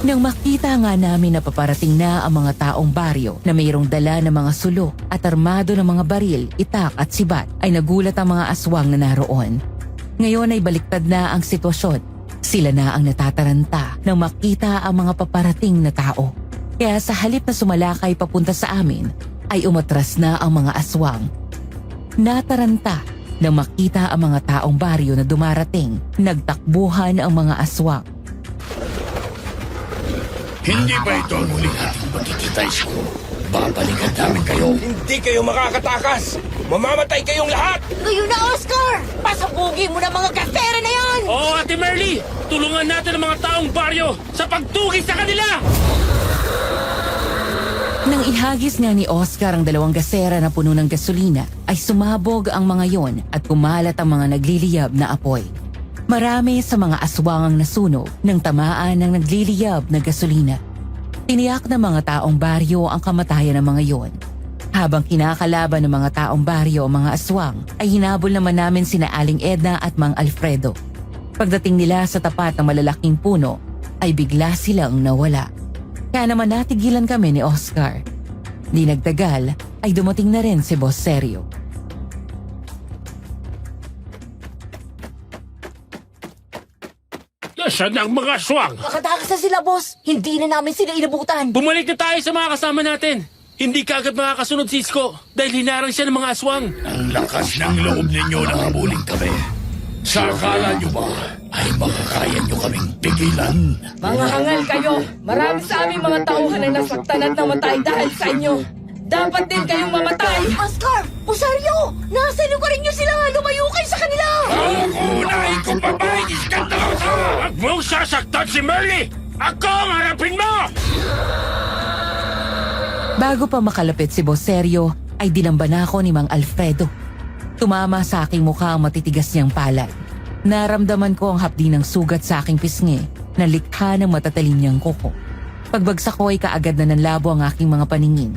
Nang makita nga namin na paparating na ang mga taong baryo na mayroong dala ng mga sulo at armado ng mga baril, itak at sibat, ay nagulat ang mga aswang na naroon. Ngayon ay baliktad na ang sitwasyon. Sila na ang natataranta nang makita ang mga paparating na tao. Kaya sa halip na sumalakay papunta sa amin, ay umatras na ang mga aswang. Nataranta nang makita ang mga taong baryo na dumarating, nagtakbuhan ang mga aswang. Hindi ba ito ang muling ating makikita, Isko? Babalikan namin kayo. Hindi kayo makakatakas! Mamamatay kayong lahat! Ngayon na, Oscar! Pasabugin mo na mga kasera na yan! Oo, Ate Merly! Tulungan natin ang mga taong baryo sa pagtugis sa kanila! Nang ihagis nga ni Oscar ang 2 gasera na puno ng gasolina, ay sumabog ang mga yon at kumalat ang mga nagliliyab na apoy. Marami sa mga aswang ang nasunog ng tamaan ng nagliliyab na gasolina. Tiniyak ng mga taong baryo ang kamatayan ng mga yon. Habang kinakalaban ng mga taong baryo ang mga aswang, ay hinabol naman namin sina Aling Edna at Mang Alfredo. Pagdating nila sa tapat ng malalaking puno, ay bigla silang nawala. Kaya naman natigilan kami ni Oscar. Di nagtagal, ay dumating na rin si Boss Sergio. Nasaan ang mga aswang? Nakatakas na sila, boss. Hindi na namin sila inabutan. Bumalik na tayo sa mga kasama natin! Hindi ka agad makakasunod, Cisco, dahil hinarang siya ng mga aswang. Ang lakas ng loob ninyo na habulin kami. Sa akala nyo ba ay makakaya nyo kaming pigilan? Mga hangal kayo! Marami sa aming mga tauhan na nasaktan at namatay dahil sa inyo! Dapat din kayong mamatay! Oscar! Rosario! Nasa lugar niyo sila! Lumayo kayo sa kanila! Uunahin ko pa ba ang iskandalosa? Huwag mong sasaktan si Merly! Ako ang harapin mo! Bago pa makalapit si Boss Sergio, ay dinamba na ako ni Mang Alfredo. Tumama sa aking mukha ang matitigas niyang palad. Naramdaman ko ang hapdi ng sugat sa aking pisngi na likha ng matatalim niyang kuko. Pagbagsak ko ay kaagad na nanlabo ang aking mga paningin.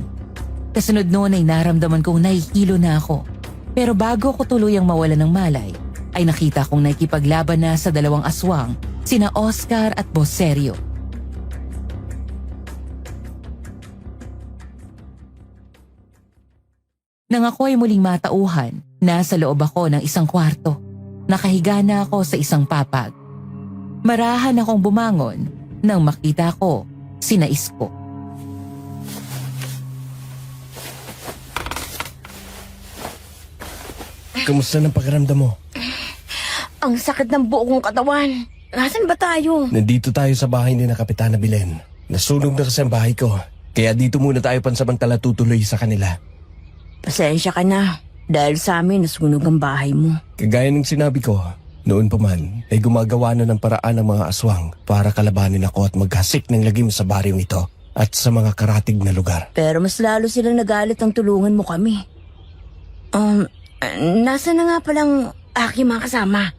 Kasunod noon ay naramdaman kong nahihilo na ako. Pero bago ko tuluyang mawala ng malay, ay nakita kong nakikipaglaban na sa 2 aswang, sina Oscar at Boss Sergio. Nang ako ay muling matauhan, nasa loob ako ng isang kwarto. Nakahiga na ako sa isang papag. Marahan akong bumangon nang makita ko sina Isko. Kamusta ng pakiramdam mo? Ang sakit ng buo kong katawan. Nasaan ba tayo? Nandito tayo sa bahay ni na Kapitana Belen. Nasunog na kasi ang bahay ko. Kaya dito muna tayo pansamantala tutuloy sa kanila. Pasensya ka na. Dahil sa amin, nasunog ang bahay mo. Kagaya ng sinabi ko, noon pa man ay gumagawa na ng paraan ng mga aswang para kalabanin ako at maghasik ng lagim sa baryong ito at sa mga karatig na lugar. Pero mas lalo silang nagalit ang tulungan mo kami. Nasa na nga palang aking mga kasama?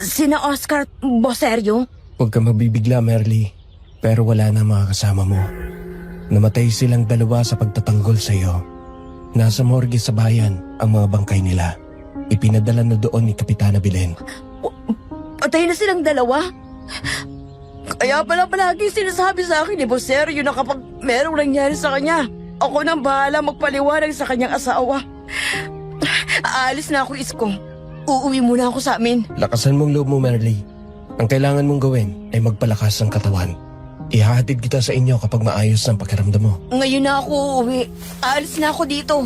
Sina Oscar at Boss Sergio? Huwag ka mabibigla, Merly. Pero wala na mga kasama mo. Namatay silang 2 sa pagtatanggol sa iyo. Nasa morgue sa bayan ang mga bangkay nila. Ipinadala na doon ni Kapitana Belen. Patay na silang 2? Kaya pala palagi sinasabi sa akin ni Boss Sergio na kapag merong nangyari sa kanya, Ako nang bahala magpaliwanag sa kanyang asawa. Aalis na ako, Isko. Uuwi muna ako sa amin. Lakasan mong loob mo, Merly. Ang kailangan mong gawin ay magpalakas ng katawan. Ihahatid kita sa inyo kapag maayos ang pakiramdam mo. Ngayon na ako uuwi. Aalis na ako dito.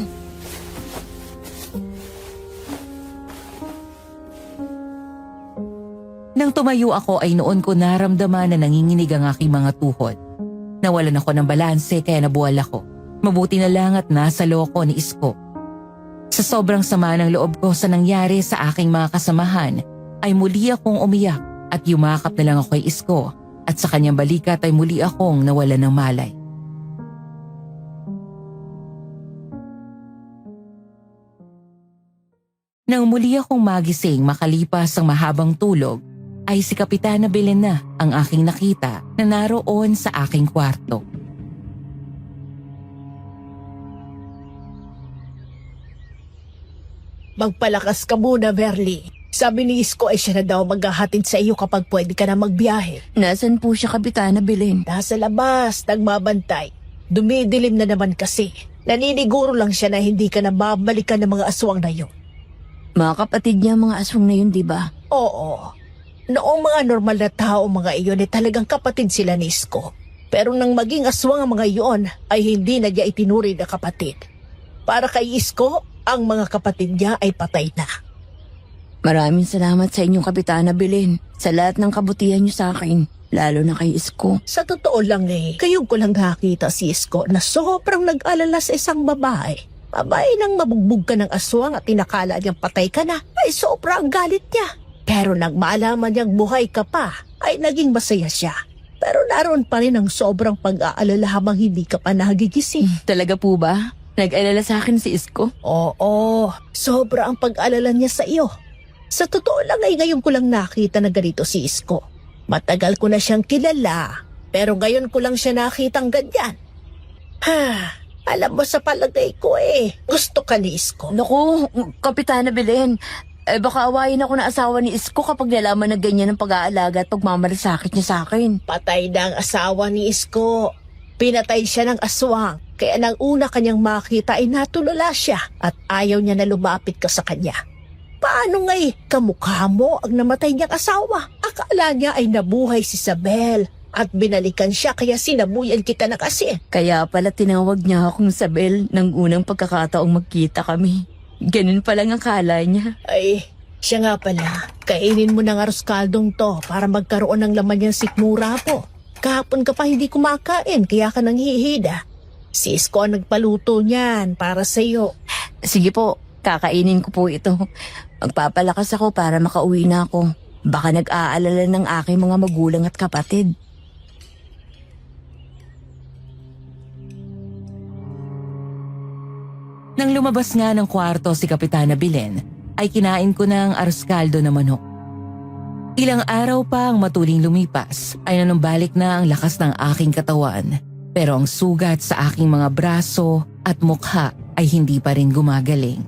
Nang tumayo ako ay noon ko naramdaman na nanginginig ang aking mga tuhod. Nawalan ako ng balanse kaya nabuwal ako. Mabuti na lang at nasa loko ni Isko. Sa sobrang sama ng loob ko sa nangyari sa aking mga kasamahan, ay muli akong umiyak at yumakap na lang ako kay Isko at sa kanyang balikat ay muli akong nawalan ng malay. Nang muli akong magising makalipas ang mahabang tulog, ay si Kapitana Belen na ang aking nakita na naroon sa aking kwarto. Magpalakas ka muna, Merly. Sabi ni Isko ay siya na daw maghahatid sa iyo kapag pwede ka na magbiyahe. Nasaan po siya, Kapitana Belen? Nasa labas, nagmabantay. Dumidilim na naman kasi. Naniniguro lang siya na hindi ka na babalikan ng mga aswang na yun. Mga kapatid niya mga aswang na yun, di ba? Oo. Noong mga normal na tao mga iyon ay talagang kapatid sila ni Isko. Pero nang maging aswang ang mga iyon ay hindi na niya itinuri na kapatid. Para kay Isko, ang mga kapatid niya ay patay na. Maraming salamat sa inyong Kapitana Belen sa lahat ng kabutihan niyo sa akin, lalo na kay Isko. Sa totoo lang kayo ko lang nakita si Isko na sobrang nag-alala sa isang babae. Babae nang mabugbog ka ng aswang at inakala niyang patay ka na, ay sobrang galit niya. Pero nang maalaman niyang buhay ka pa, ay naging masaya siya. Pero naroon pa rin ang sobrang pag-aalala habang hindi ka pa nagigising. Talaga po ba? Nag-alala sa akin si Isko? Oo, sobra ang pag-alala niya sa iyo. Sa totoo lang ay ngayon ko lang nakita na ganito si Isko. Matagal ko na siyang kilala, pero ngayon ko lang siya nakitang ganyan. Alam mo sa palagay ko gusto ka ni Isko. Naku, Kapitana Belen, baka awayin ako na asawa ni Isko kapag nalaman na ganyan ang pag-aalaga at pagmamalasakit niya sa akin. Patay na ang asawa ni Isko. Pinatay siya ng aswang, kaya nang una kanyang makita ay natulala siya at ayaw niya na lumapit ka sa kanya. Paano kamukha mo ang namatay niyang asawa? Akala niya ay nabuhay si Isabel at binalikan siya kaya sinabuyan kita na kasi. Kaya pala tinawag niya akong Isabel nang unang pagkakataong magkita kami. Ganun palang ang akala niya. Ay, siya nga pala. Kainin mo ng arroz kaldong to para magkaroon ng laman yung sikmura po. Kahapon ka pa hindi kumakain kaya ka nanghihida. Si Isko ang nagpaluto niyan para sa'yo. Sige po, kakainin ko po ito. Magpapalakas ako para makauwi na ako. Baka nag-aalala ng aking mga magulang at kapatid. Nang lumabas nga ng kwarto si Kapitana Belen, ay kinain ko na ang arroz caldo na manok. Ilang araw pa ang matuling lumipas ay nanumbalik na ang lakas ng aking katawan. Pero ang sugat sa aking mga braso at mukha ay hindi pa rin gumagaling.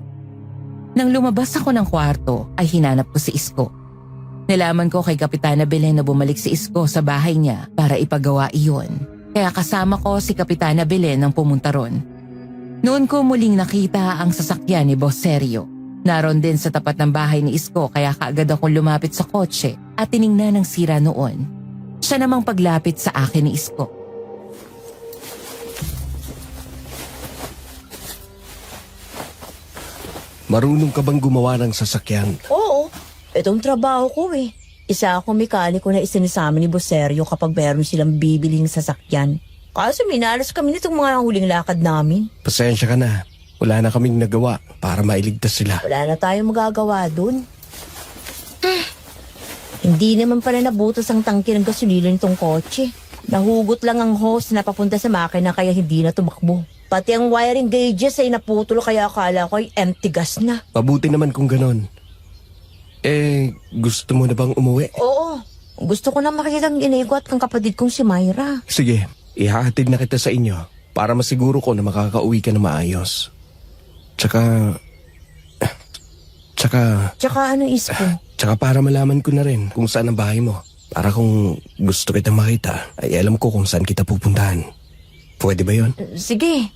Nang lumabas ako ng kwarto ay hinanap ko si Isko. Nalaman ko kay Kapitana Belen na bumalik si Isko sa bahay niya para ipagawa iyon. Kaya kasama ko si Kapitana Belen nang pumunta ron. Noon ko muling nakita ang sasakyan ni Boss Sergio. Naroon din sa tapat ng bahay ni Isko kaya kaagad akong lumapit sa kotse at tiningnan ang sira noon. Siya namang paglapit sa akin ni Isko. Marunong ka bang gumawa ng sasakyan? Oo, itong trabaho ko Isa akong mekaniko na isinisamin ni Boserio kapag meron silang bibiling sasakyan. Kaso minalas kami nitong mga huling lakad namin. Pasensya ka na. Wala na kaming nagawa para mailigtas sila. Wala na tayong magagawa dun. Hindi naman pala nabutas ang tangke ng gasolina nitong kotse. Nahugot lang ang hose na papunta sa makina kaya hindi na tumakbo. Pati ang wiring gauges ay naputol kaya akala ko ay empty gas na. Mabuti naman kung ganon. Gusto mo na bang umuwi? Oo, gusto ko na makita ang inigot kang kapatid kong si Myra. Sige, ihahatid na kita sa inyo para masiguro ko na makakauwi ka na maayos. Tsaka ano, Isko? Tsaka para malaman ko na rin kung saan ang bahay mo. Para kung gusto kitang makita, ay alam ko kung saan kita pupuntahan. Pwede ba yon? Sige,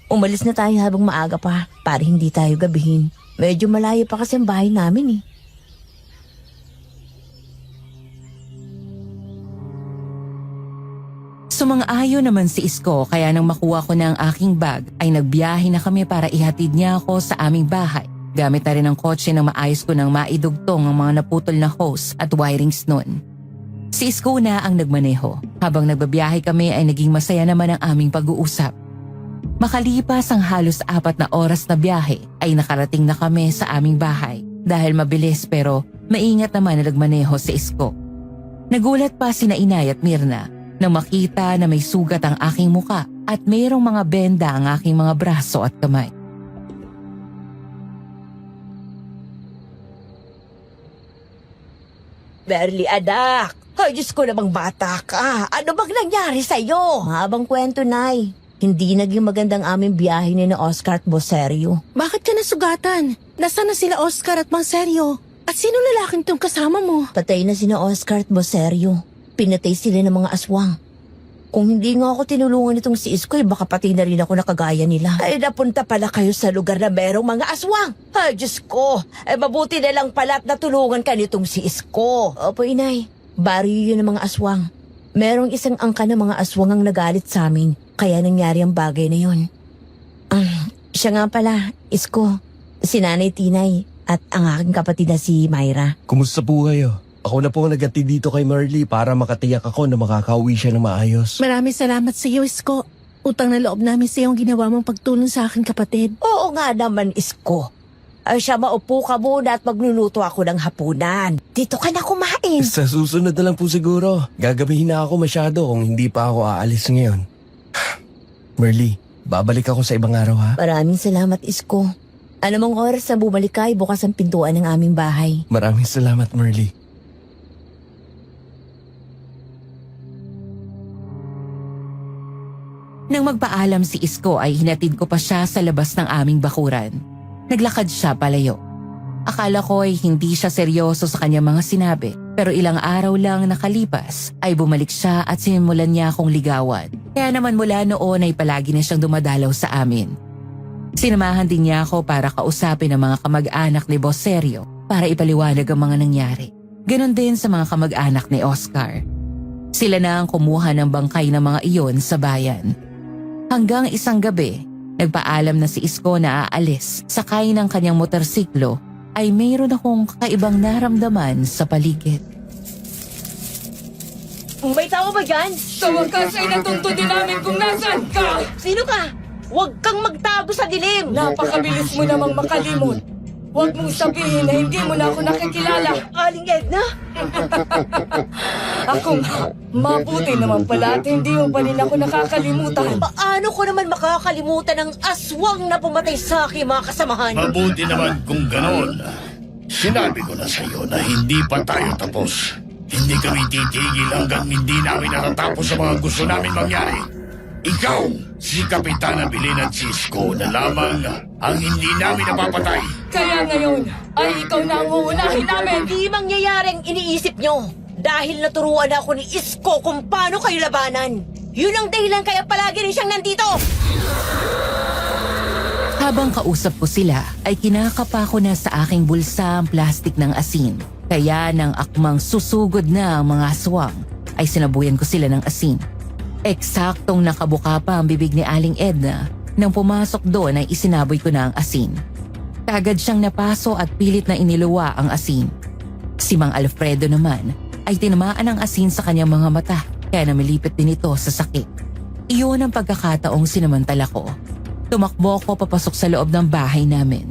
Umalis na tayo habang maaga pa para hindi tayo gabihin. Medyo malayo pa kasi ang bahay namin eh. Sumang-ayon naman si Isko kaya nang makuha ko na ang aking bag ay nagbiyahe na kami para ihatid niya ako sa aming bahay. Gamit na rin ang kotse nang maayos ko nang maidugtong ang mga naputol na hose at wirings nun. Si Isko na ang nagmaneho. Habang nagbabiyahe kami ay naging masaya naman ang aming pag-uusap. Makalipas ang halos 4 na oras na biyahe ay nakarating na kami sa aming bahay. Dahil mabilis pero maingat naman na nagmaneho si Isko. Nagulat pa sina Inay at Mirna nang makita na may sugat ang aking muka at mayroong mga benda ang aking mga braso at kamay. Barely, anak. Ay, Diyos ko namang bata ka. Ano bang nangyari sa'yo? Habang kwento, Nay. Hindi naging magandang aming biyahe ni na Oscar at Boserio. Bakit ka nasugatan? Nasaan na sila Oscar at Mang Seryo? At sino lalaking tong kasama mo? Patay na sina Oscar at Boserio. Pinatay sila ng mga aswang. Kung hindi nga ako tinulungan itong si Isko, baka pati na rin ako nakagaya nila. Ay, napunta pala kayo sa lugar na merong mga aswang. Ay, Diyos ko. Ay, mabuti na lang pala at natulungan ka nitong si Isko. Opo, Inay. Baryo yun ng mga aswang. Merong isang angka ng mga aswang ang nagalit sa amin. Kaya nangyari ang bagay na yun. Siya nga pala, Isko, si Nanay Tinay at ang aking kapatid na si Myra. Kumusta po kayo? Ako na po ang nagati dito kay Marley para makatiyak ako na makakauwi siya ng maayos. Maraming salamat sa iyo, Isko. Utang na loob namin sa iyo ang ginawa mong pagtulong sa akin, kapatid. Oo nga naman, Isko. Ay siya, maupo ka muna at magluluto ako ng hapunan. Dito ka na kumain. Sa susunod na lang po siguro. Gagabihin na ako masyado kung hindi pa ako aalis ngayon. Marley, babalik ako sa ibang araw ha? Maraming salamat, Isko. Anumang oras na bumalik ka, bukas ang pintuan ng aming bahay. Maraming salamat, Marley. Nang magpaalam si Isko ay hinatid ko pa siya sa labas ng aming bakuran. Naglakad siya palayo. Akala ko ay hindi siya seryoso sa kanyang mga sinabi. Pero ilang araw lang nakalipas ay bumalik siya at sinimulan niya akong ligawan. Kaya naman mula noon ay palagi na siyang dumadalaw sa amin. Sinamahan din niya ako para kausapin ang mga kamag-anak ni Boserio para ipaliwanag ang mga nangyari. Ganon din sa mga kamag-anak ni Oscar. Sila na ang kumuha ng bangkay ng mga iyon sa bayan. Hanggang isang gabi, nagpaalam na si Isko na aalis. Sakay ng kanyang motorsiklo ay mayroon akong kakaibang naramdaman sa paligid. May tao ba dyan? Sa wakas ay natunto din namin kung nasaan ka! Sino ka? Huwag kang magtago sa dilim! Napakabilis mo namang makalimot. Huwag mong sabihin na hindi mo na ako nakikilala. Aling Edna? Ako nga, mabuti naman pala at hindi mo pa rin ako nakakalimutan. Paano ko naman makakalimutan ang aswang na pumatay sa aking mga kasamahan? Mabuti naman kung ganon. Sinabi ko na sa iyo na hindi pa tayo tapos. Hindi kami titigil hanggang hindi namin natatapos ang mga gusto namin mangyari. Ikaw, si Kapitana Bilin at si Isko na lamang ang hindi namin napapatay. Kaya ngayon, ay ikaw na ang uunahin namin. Hindi mangyayari ang iniisip nyo. Dahil naturuan ako ni Isko kung paano kayo labanan. Yun ang dahilan kaya palagi rin siyang nandito. Habang kausap ko sila, ay kinakapa ko na sa aking bulsa ang plastik ng asin. Kaya nang akmang susugod na ang mga aswang, ay sinabuyan ko sila ng asin. Eksaktong nakabuka pa ang bibig ni Aling Edna. Nang pumasok doon ay isinaboy ko na ang asin. Kagad siyang napaso at pilit na iniluwa ang asin. Si Mang Alfredo naman ay tinamaan ang asin sa kanyang mga mata kaya namilipit din ito sa sakit. Iyon ang pagkakataong sinamantala ko. Tumakbo ko papasok sa loob ng bahay namin.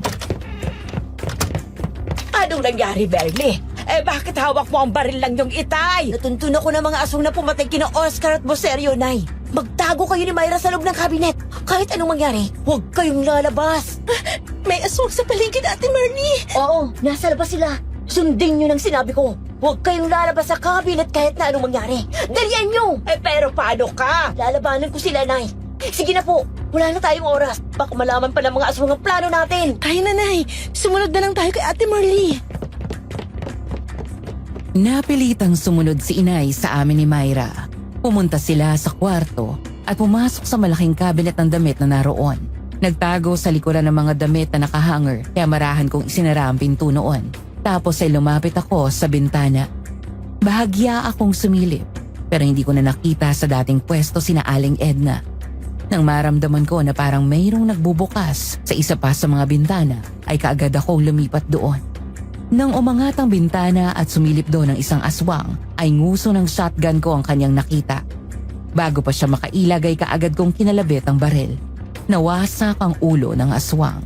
Anong nangyari, Berly? Bakit hawak mo ang baril lang yung itay? Natuntun ako ng mga aswang na pumatay kina Oscar at Boserio, Nay. Magtago kayo ni Myra sa loob ng kabinet. Kahit anong mangyari, huwag kayong lalabas. May aswang sa paligid, Ate Marley. Oo, nasa labas sila. Sundin nyo ng sinabi ko. Huwag kayong lalabas sa kabinet kahit na anong mangyari. Dalian nyo! Pero paano ka? Lalabanan ko sila, Nay. Sige na po, wala na tayong oras. Baka malaman pa ng mga aswang ang plano natin. Tayo na, Nay. Sumunod na lang tayo kay Ate Marley. Napilitang sumunod si Inay sa amin ni Myra. Pumunta sila sa kwarto at pumasok sa malaking kabinet ng damit na naroon. Nagtago sa likuran ng mga damit na nakahanger kaya marahan kong isinara ang pinto noon. Tapos ay lumapit ako sa bintana. Bahagya akong sumilip pero hindi ko na nakita sa dating pwesto sina Aling Edna. Nang maramdaman ko na parang mayroong nagbubukas sa isa pa sa mga bintana ay kaagad akong lumipat doon. Nang umangat ang bintana at sumilip doon ng isang aswang ay nguso ng shotgun ko ang kanyang nakita. Bago pa siya makailag ay kaagad kong kinalabit ang baril. Nawasak ang ulo ng aswang.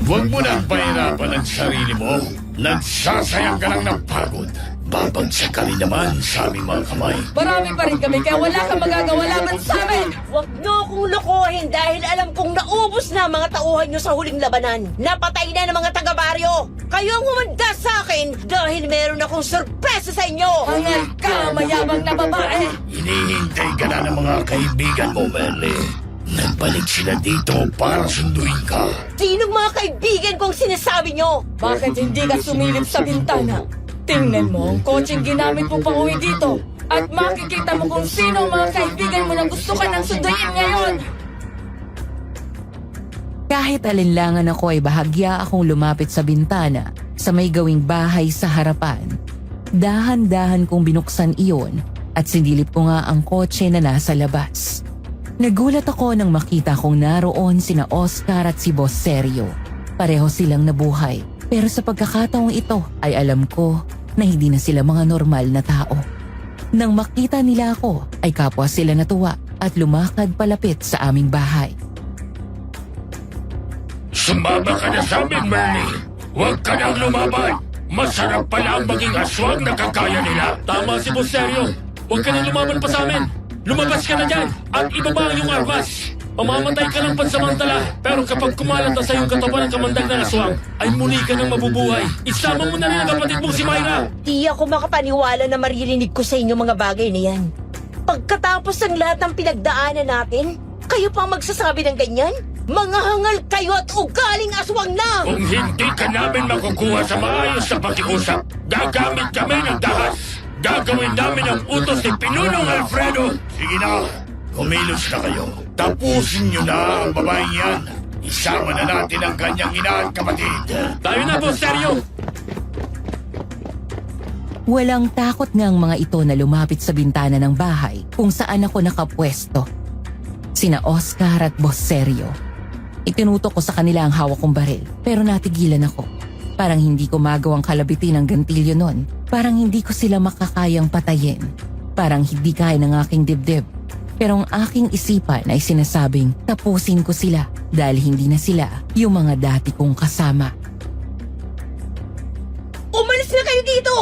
Huwag mo nang pahirapan ang sarili mo. Nagsasayang ka lang ng pagod. Babagsak ka rin naman sa aming mga kamay. Marami pa rin kami kaya wala kang magagawa laban sa amin! Huwag niyo akong lokohin dahil alam kong naubos na ang mga tauhan niyo sa huling labanan. Napatay na ng mga taga-baryo. Kayo ang humanda sa akin dahil meron akong sorpresa sa inyo. Hangal ka, mayabang na babae! Hinihintay ka na ng mga kaibigan mo, Merle. Nagbalik sila dito para sunduin ka. Sinong mga kaibigan kong sinasabi niyo? Bakit hindi ka sumilip sa bintana? Tingnan mo ang kotseng ginamit mo pang uwi dito. At makikita mo kung sino ang mga kaibigan mo na gusto ka nang sunduin ngayon. Kahit alinlangan ako ay bahagya akong lumapit sa bintana sa may gawing bahay sa harapan. Dahan-dahan kong binuksan iyon at sinilip ko nga ang kotse na nasa labas. Nagulat ako nang makita kong naroon sina Oscar at si Boss Sergio. Pareho silang nabuhay. Pero sa pagkakataong ito ay alam ko na hindi na sila mga normal na tao. Nang makita nila ako ay kapwa sila natuwa at lumakad palapit sa aming bahay. Sumama ka na sa amin, Merle. Huwag ka nang lumaban. Masarap pala ang maging aswang na kakaya nila. Tama si Boss Sergio. Huwag ka nang lumaban pa sa amin. Lumabas ka na dyan at ibaba ang iyong armas. Mamamatay ka ng pansamantala. Pero kapag kumalat na sa iyong katawan ang kamandag ng aswang, ay muli ka nang mabubuhay. Isama mo na rin ang kapatid mong si Myra. Di ako makapaniwala na maririnig ko sa inyo mga bagay na yan. Pagkatapos ng lahat ng pinagdaanan natin, kayo pa magsasabi ng ganyan? Mga hangal kayo at ugaling aswang na! Kung hindi ka namin makukuha sa maayos na pakiusap, gagamit kami ng dahas. Gagawin namin ang utos ni Pinunong Alfredo. Sige na, kumilos na kayo. Tapusin niyo na ang babaeng yan. Isama na natin ang kanyang ina at kapatid. Tayo na, Boss Sergio. Walang takot nga ang mga ito na lumapit sa bintana ng bahay kung saan ako nakapwesto. Sina Oscar at Boss Sergio. Itinutok ko sa kanila ang hawak kong baril pero natigilan ako. Parang hindi ko magawang kalabitin ang gantilyo nun. Parang hindi ko sila makakayang patayin. Parang hindi kaya ng aking dibdib. Pero ang aking isipan ay sinasabing tapusin ko sila dahil hindi na sila yung mga dati kong kasama. Umalis na kayo dito!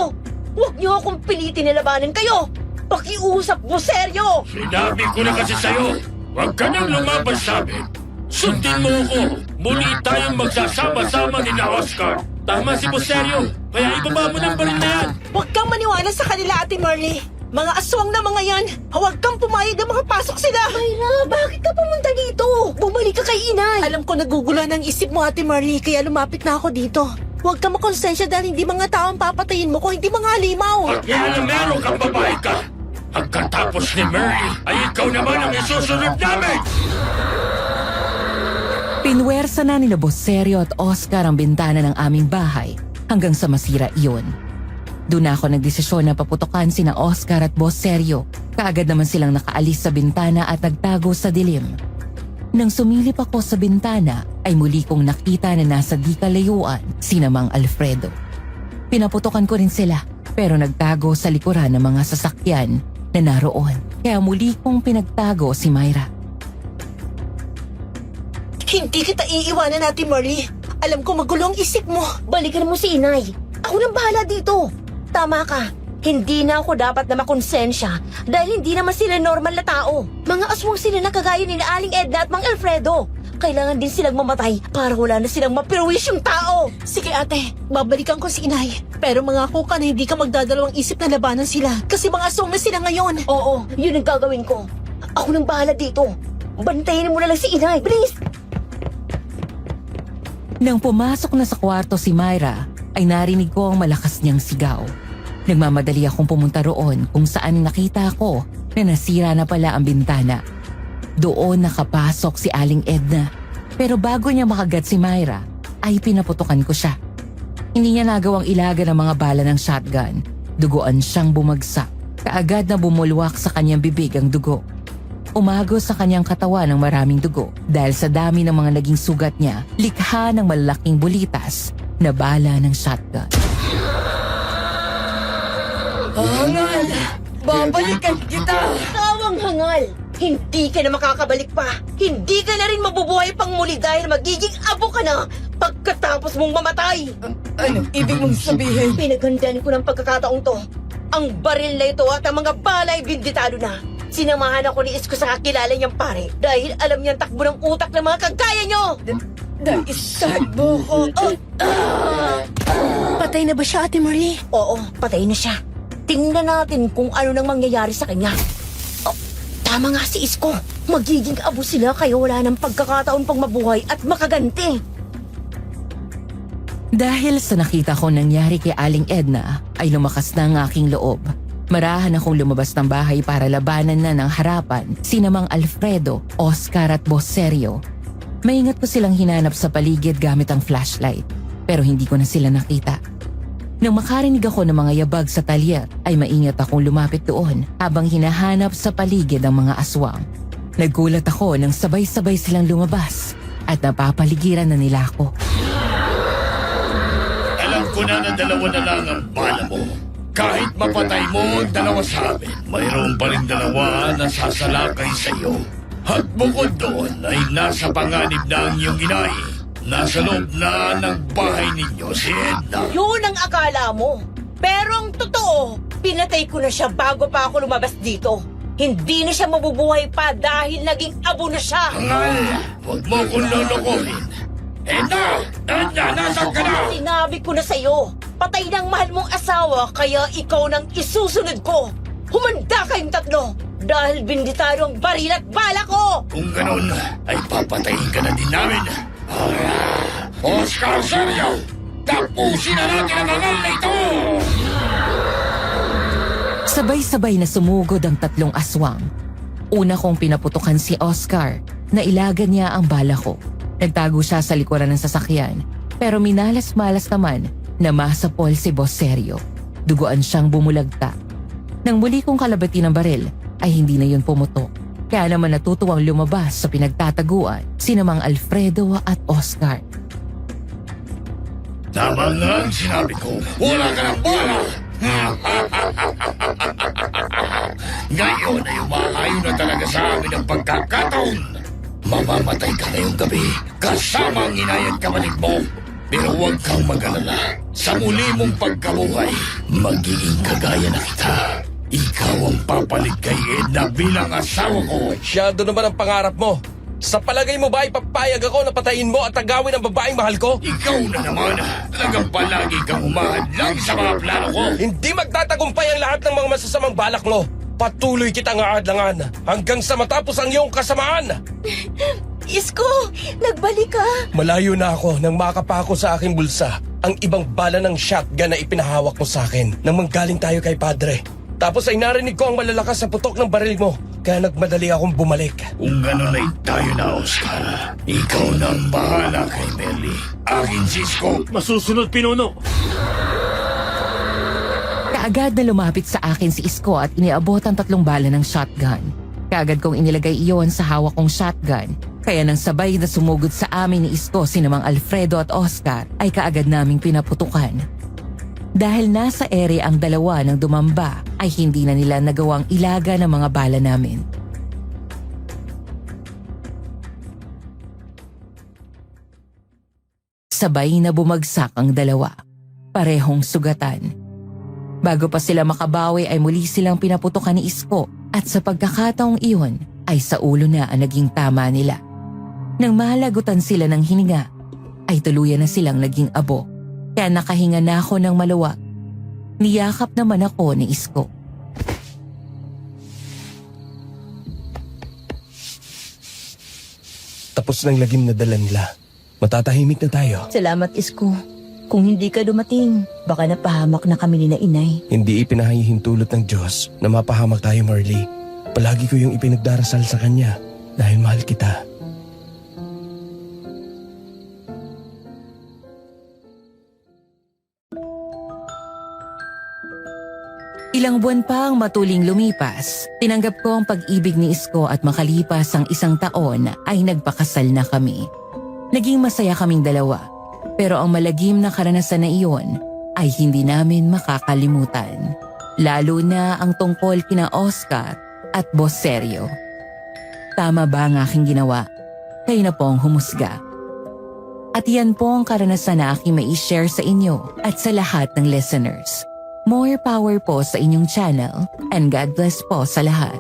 Huwag niyo akong pilitin na labanan kayo! Pakiusap mo, Sergio! Sinabi ko na kasi sa'yo, huwag ka nang lumaban sa amin. Sundin mo ako. Muli tayong magsasama-sama ni na Oscar. Tama si Boss Sergio. Kaya ibaba mo ng baril na yan. Huwag kang maniwala sa kanila, Ate Marley. Mga aswang na mga yan. Huwag kang pumayag na makapasok sila. Myra, bakit ka pumunta dito? Bumalik ka kay inay. Alam ko nagugulan ang isip mo, Ate Marley, kaya lumapit na ako dito. Huwag kang makonsensya dahil hindi mga tao ang papatayin mo kung hindi mga halimaw. At kaya na meron kang babae ka. Pagkatapos ni Merle, ay ikaw naman ang isusunod namin! Pinwersa na nila Boss Sergio at Oscar ang bintana ng aming bahay hanggang sa masira iyon. Doon ako nagdesisyon na paputokan sina Oscar at Boss Sergio. Kaagad naman silang nakaalis sa bintana at nagtago sa dilim. Nang sumilip ako sa bintana ay muli kong nakita na nasa di kalayuan sina Mang Alfredo. Pinaputokan ko rin sila pero nagtago sa likuran ng mga sasakyan na naroon. Kaya muli kong pinagtago si Myra. Hindi kita iiwanan, Ate Marley. Alam ko magulo ang isip mo. Balikan mo si inay. Ako nang bahala dito. Tama ka. Hindi na ako dapat na makonsensya dahil hindi naman sila normal na tao. Mga aswang sila na kagaya ni Aling Edna at Mang Alfredo. Kailangan din silang mamatay para wala na silang mapirwis yung tao. Sige ate, babalikan ko si inay. Pero mangako ka na hindi ka magdadalawang isip na labanan sila kasi mga aswang na sila ngayon. Oo, yun ang gagawin ko. Ako nang bahala dito. Bantayin mo na lang si inay, please. Nang pumasok na sa kwarto si Myra, ay narinig ko ang malakas niyang sigaw. Nagmamadali akong pumunta roon kung saan nakita ko na nasira na pala ang bintana. Doon nakapasok si Aling Edna. Pero bago niya makagat si Myra, ay pinaputukan ko siya. Hindi niya nagawang ilaga ng mga bala ng shotgun. Duguan siyang bumagsak. Kaagad na bumulwak sa kanyang bibig ang dugo. Umagos sa kanyang katawan ng maraming dugo dahil sa dami ng mga naging sugat niya, likha ng malalaking bulitas na bala ng shotgun. Hangal! Babalikan kita! Tawang hangal! Hindi ka na makakabalik pa. Hindi ka na rin mabubuhay pang muli dahil magiging abo ka na pagkatapos mong mamatay. Anong ibig mong sabihin? Pinaghandaan ko ng pagkakataong to. Ang baril na ito at ang mga bala ay binditado na. Sinamahan ako ni Isko sa kakilala niyang pare dahil alam niyang takbo ng utak ng mga kagaya niyo. Naisad mo ko. Patay na ba siya, Ate Marley? Oo, patay na siya. Tingnan natin kung ano nang mangyayari sa kanya. Oh, tama nga si Isko. Magiging abo sila kaya wala ng pagkakataon pang mabuhay at makaganti. Dahil sa nakita ko nangyari kay Aling Edna, ay lumakas na ang aking loob. Marahan akong lumabas ng bahay para labanan na ng harapan sina Mang Alfredo, Oscar at Boss Sergio. Maingat ko silang hinanap sa paligid gamit ang flashlight, pero hindi ko na sila nakita. Nang makarinig ako ng mga yabag sa talyer, ay maingat akong lumapit doon habang hinahanap sa paligid ang mga aswang. Naggulat ako nang sabay-sabay silang lumabas at napapaligiran na nila ako. Alam ko na dalawa na lang ang bala mo. Kahit mapatay mo ang dalawa sa amin, mayroon pa rin dalawa na sasalakay sa iyo. At bukod doon ay nasa panganib na ang iyong inay. Nasa loob na ng bahay ninyo si Edna. Yun ang akala mo. Pero ang totoo, pinatay ko na siya bago pa ako lumabas dito. Hindi na siya mabubuhay pa dahil naging abo na siya. Hangal, huwag mo kong lolokohin. Edna! Edna, nasaan ka na? Sinabi ko na sa'yo, patay ng mahal mong asawa kaya ikaw nang isusunod ko. Humanda kayong tatlo dahil binditado ang baril at bala ko. Kung ganun, ay papatayin ka na din namin. Oscar Sergio, tapusin na natin ang hangal na ito! Sabay-sabay na sumugod ang tatlong aswang. Una kong pinaputukan si Oscar na ilagan niya ang bala ko. Nagtago siya sa likuran ng sasakyan pero minalas-malas naman na masapol si Boss Sergio. Duguan siyang bumulagta. Nang muli kong kalabati ng baril ay hindi na yun pumutok. Kaya naman natutuwang lumabas sa pinagtataguan sina Mang Alfredo at Oscar. Tama nga ang sinabi ko, wala ka ng bala! Ngayon ay umaayon na talaga sa amin ang pagkakataon. Mamamatay ka ngayong gabi kasama ang inay at kapatid mo. Pero huwag kang mag-alala. Sa muli mong pagkabuhay, magiging kagaya na kita. Ikaw ang papalit kay Edna bilang asawa ko. Masyado naman ang pangarap mo. Sa palagay mo ba ipapayag ako na patayin mo at agawin ang babaeng mahal ko? Ikaw na naman. Talagang palagi kang umahadlang sa mga plano ko. Hindi magtatagumpay ang lahat ng mga masasamang balak mo. Patuloy kitang aadlangan hanggang sa matapos ang iyong kasamaan. Isko, nagbalik ka. Malayo na ako nang makapa ako sa aking bulsa ang ibang bala ng shotgun na ipinahawak mo sa akin nang manggaling tayo kay Padre. Tapos ay narinig ko ang malalakas na putok ng baril mo, kaya nagmadali akong bumalik. Kung gano'n ay tayo na, Oscar. Ikaw na ang bahala kay Merly. Akin si Isko. Masusunod, pinuno. Kaagad na lumapit sa akin si Isko at iniabot ang 3 bala ng shotgun. Kaagad kong inilagay iyon sa hawak kong shotgun. Kaya nang sabay na sumugod sa amin ni Isko si Mang Alfredo at Oscar ay kaagad naming pinaputukan. Dahil nasa ere ang dalawa ng dumamba ay hindi na nila nagawang ilaga ng mga bala namin. Sabay na bumagsak ang dalawa, parehong sugatan. Bago pa sila makabawi ay muli silang pinaputukan ni Isko at sa pagkakataong iyon ay sa ulo na ang naging tama nila. Nang mahalagutan sila ng hininga ay tuluyan na silang naging abo. Kaya nakahinga na ako ng maluwag. Niyakap naman ako ni Isko. Tapos ng lagim na dala nila. Matatahimik na tayo. Salamat, Isko. Kung hindi ka dumating, baka napahamak na kami ni na inay. Hindi ipinahihintulot ng Diyos na mapahamak tayo, Marley. Palagi ko yung ipinagdarasal sa Kanya. Dahil mahal kita. Ilang buwan pa ang matuling lumipas, tinanggap ko ang pag-ibig ni Isko at makalipas ang 1 taon ay nagpakasal na kami. Naging masaya kaming dalawa, pero ang malagim na karanasan na iyon ay hindi namin makakalimutan. Lalo na ang tungkol kina Oscar at Boss Sergio. Tama ba ang aking ginawa? Kayo na po ang humusga. At yan po ang karanasan na aking mai-share sa inyo at sa lahat ng listeners. More power po sa inyong channel and God bless po sa lahat.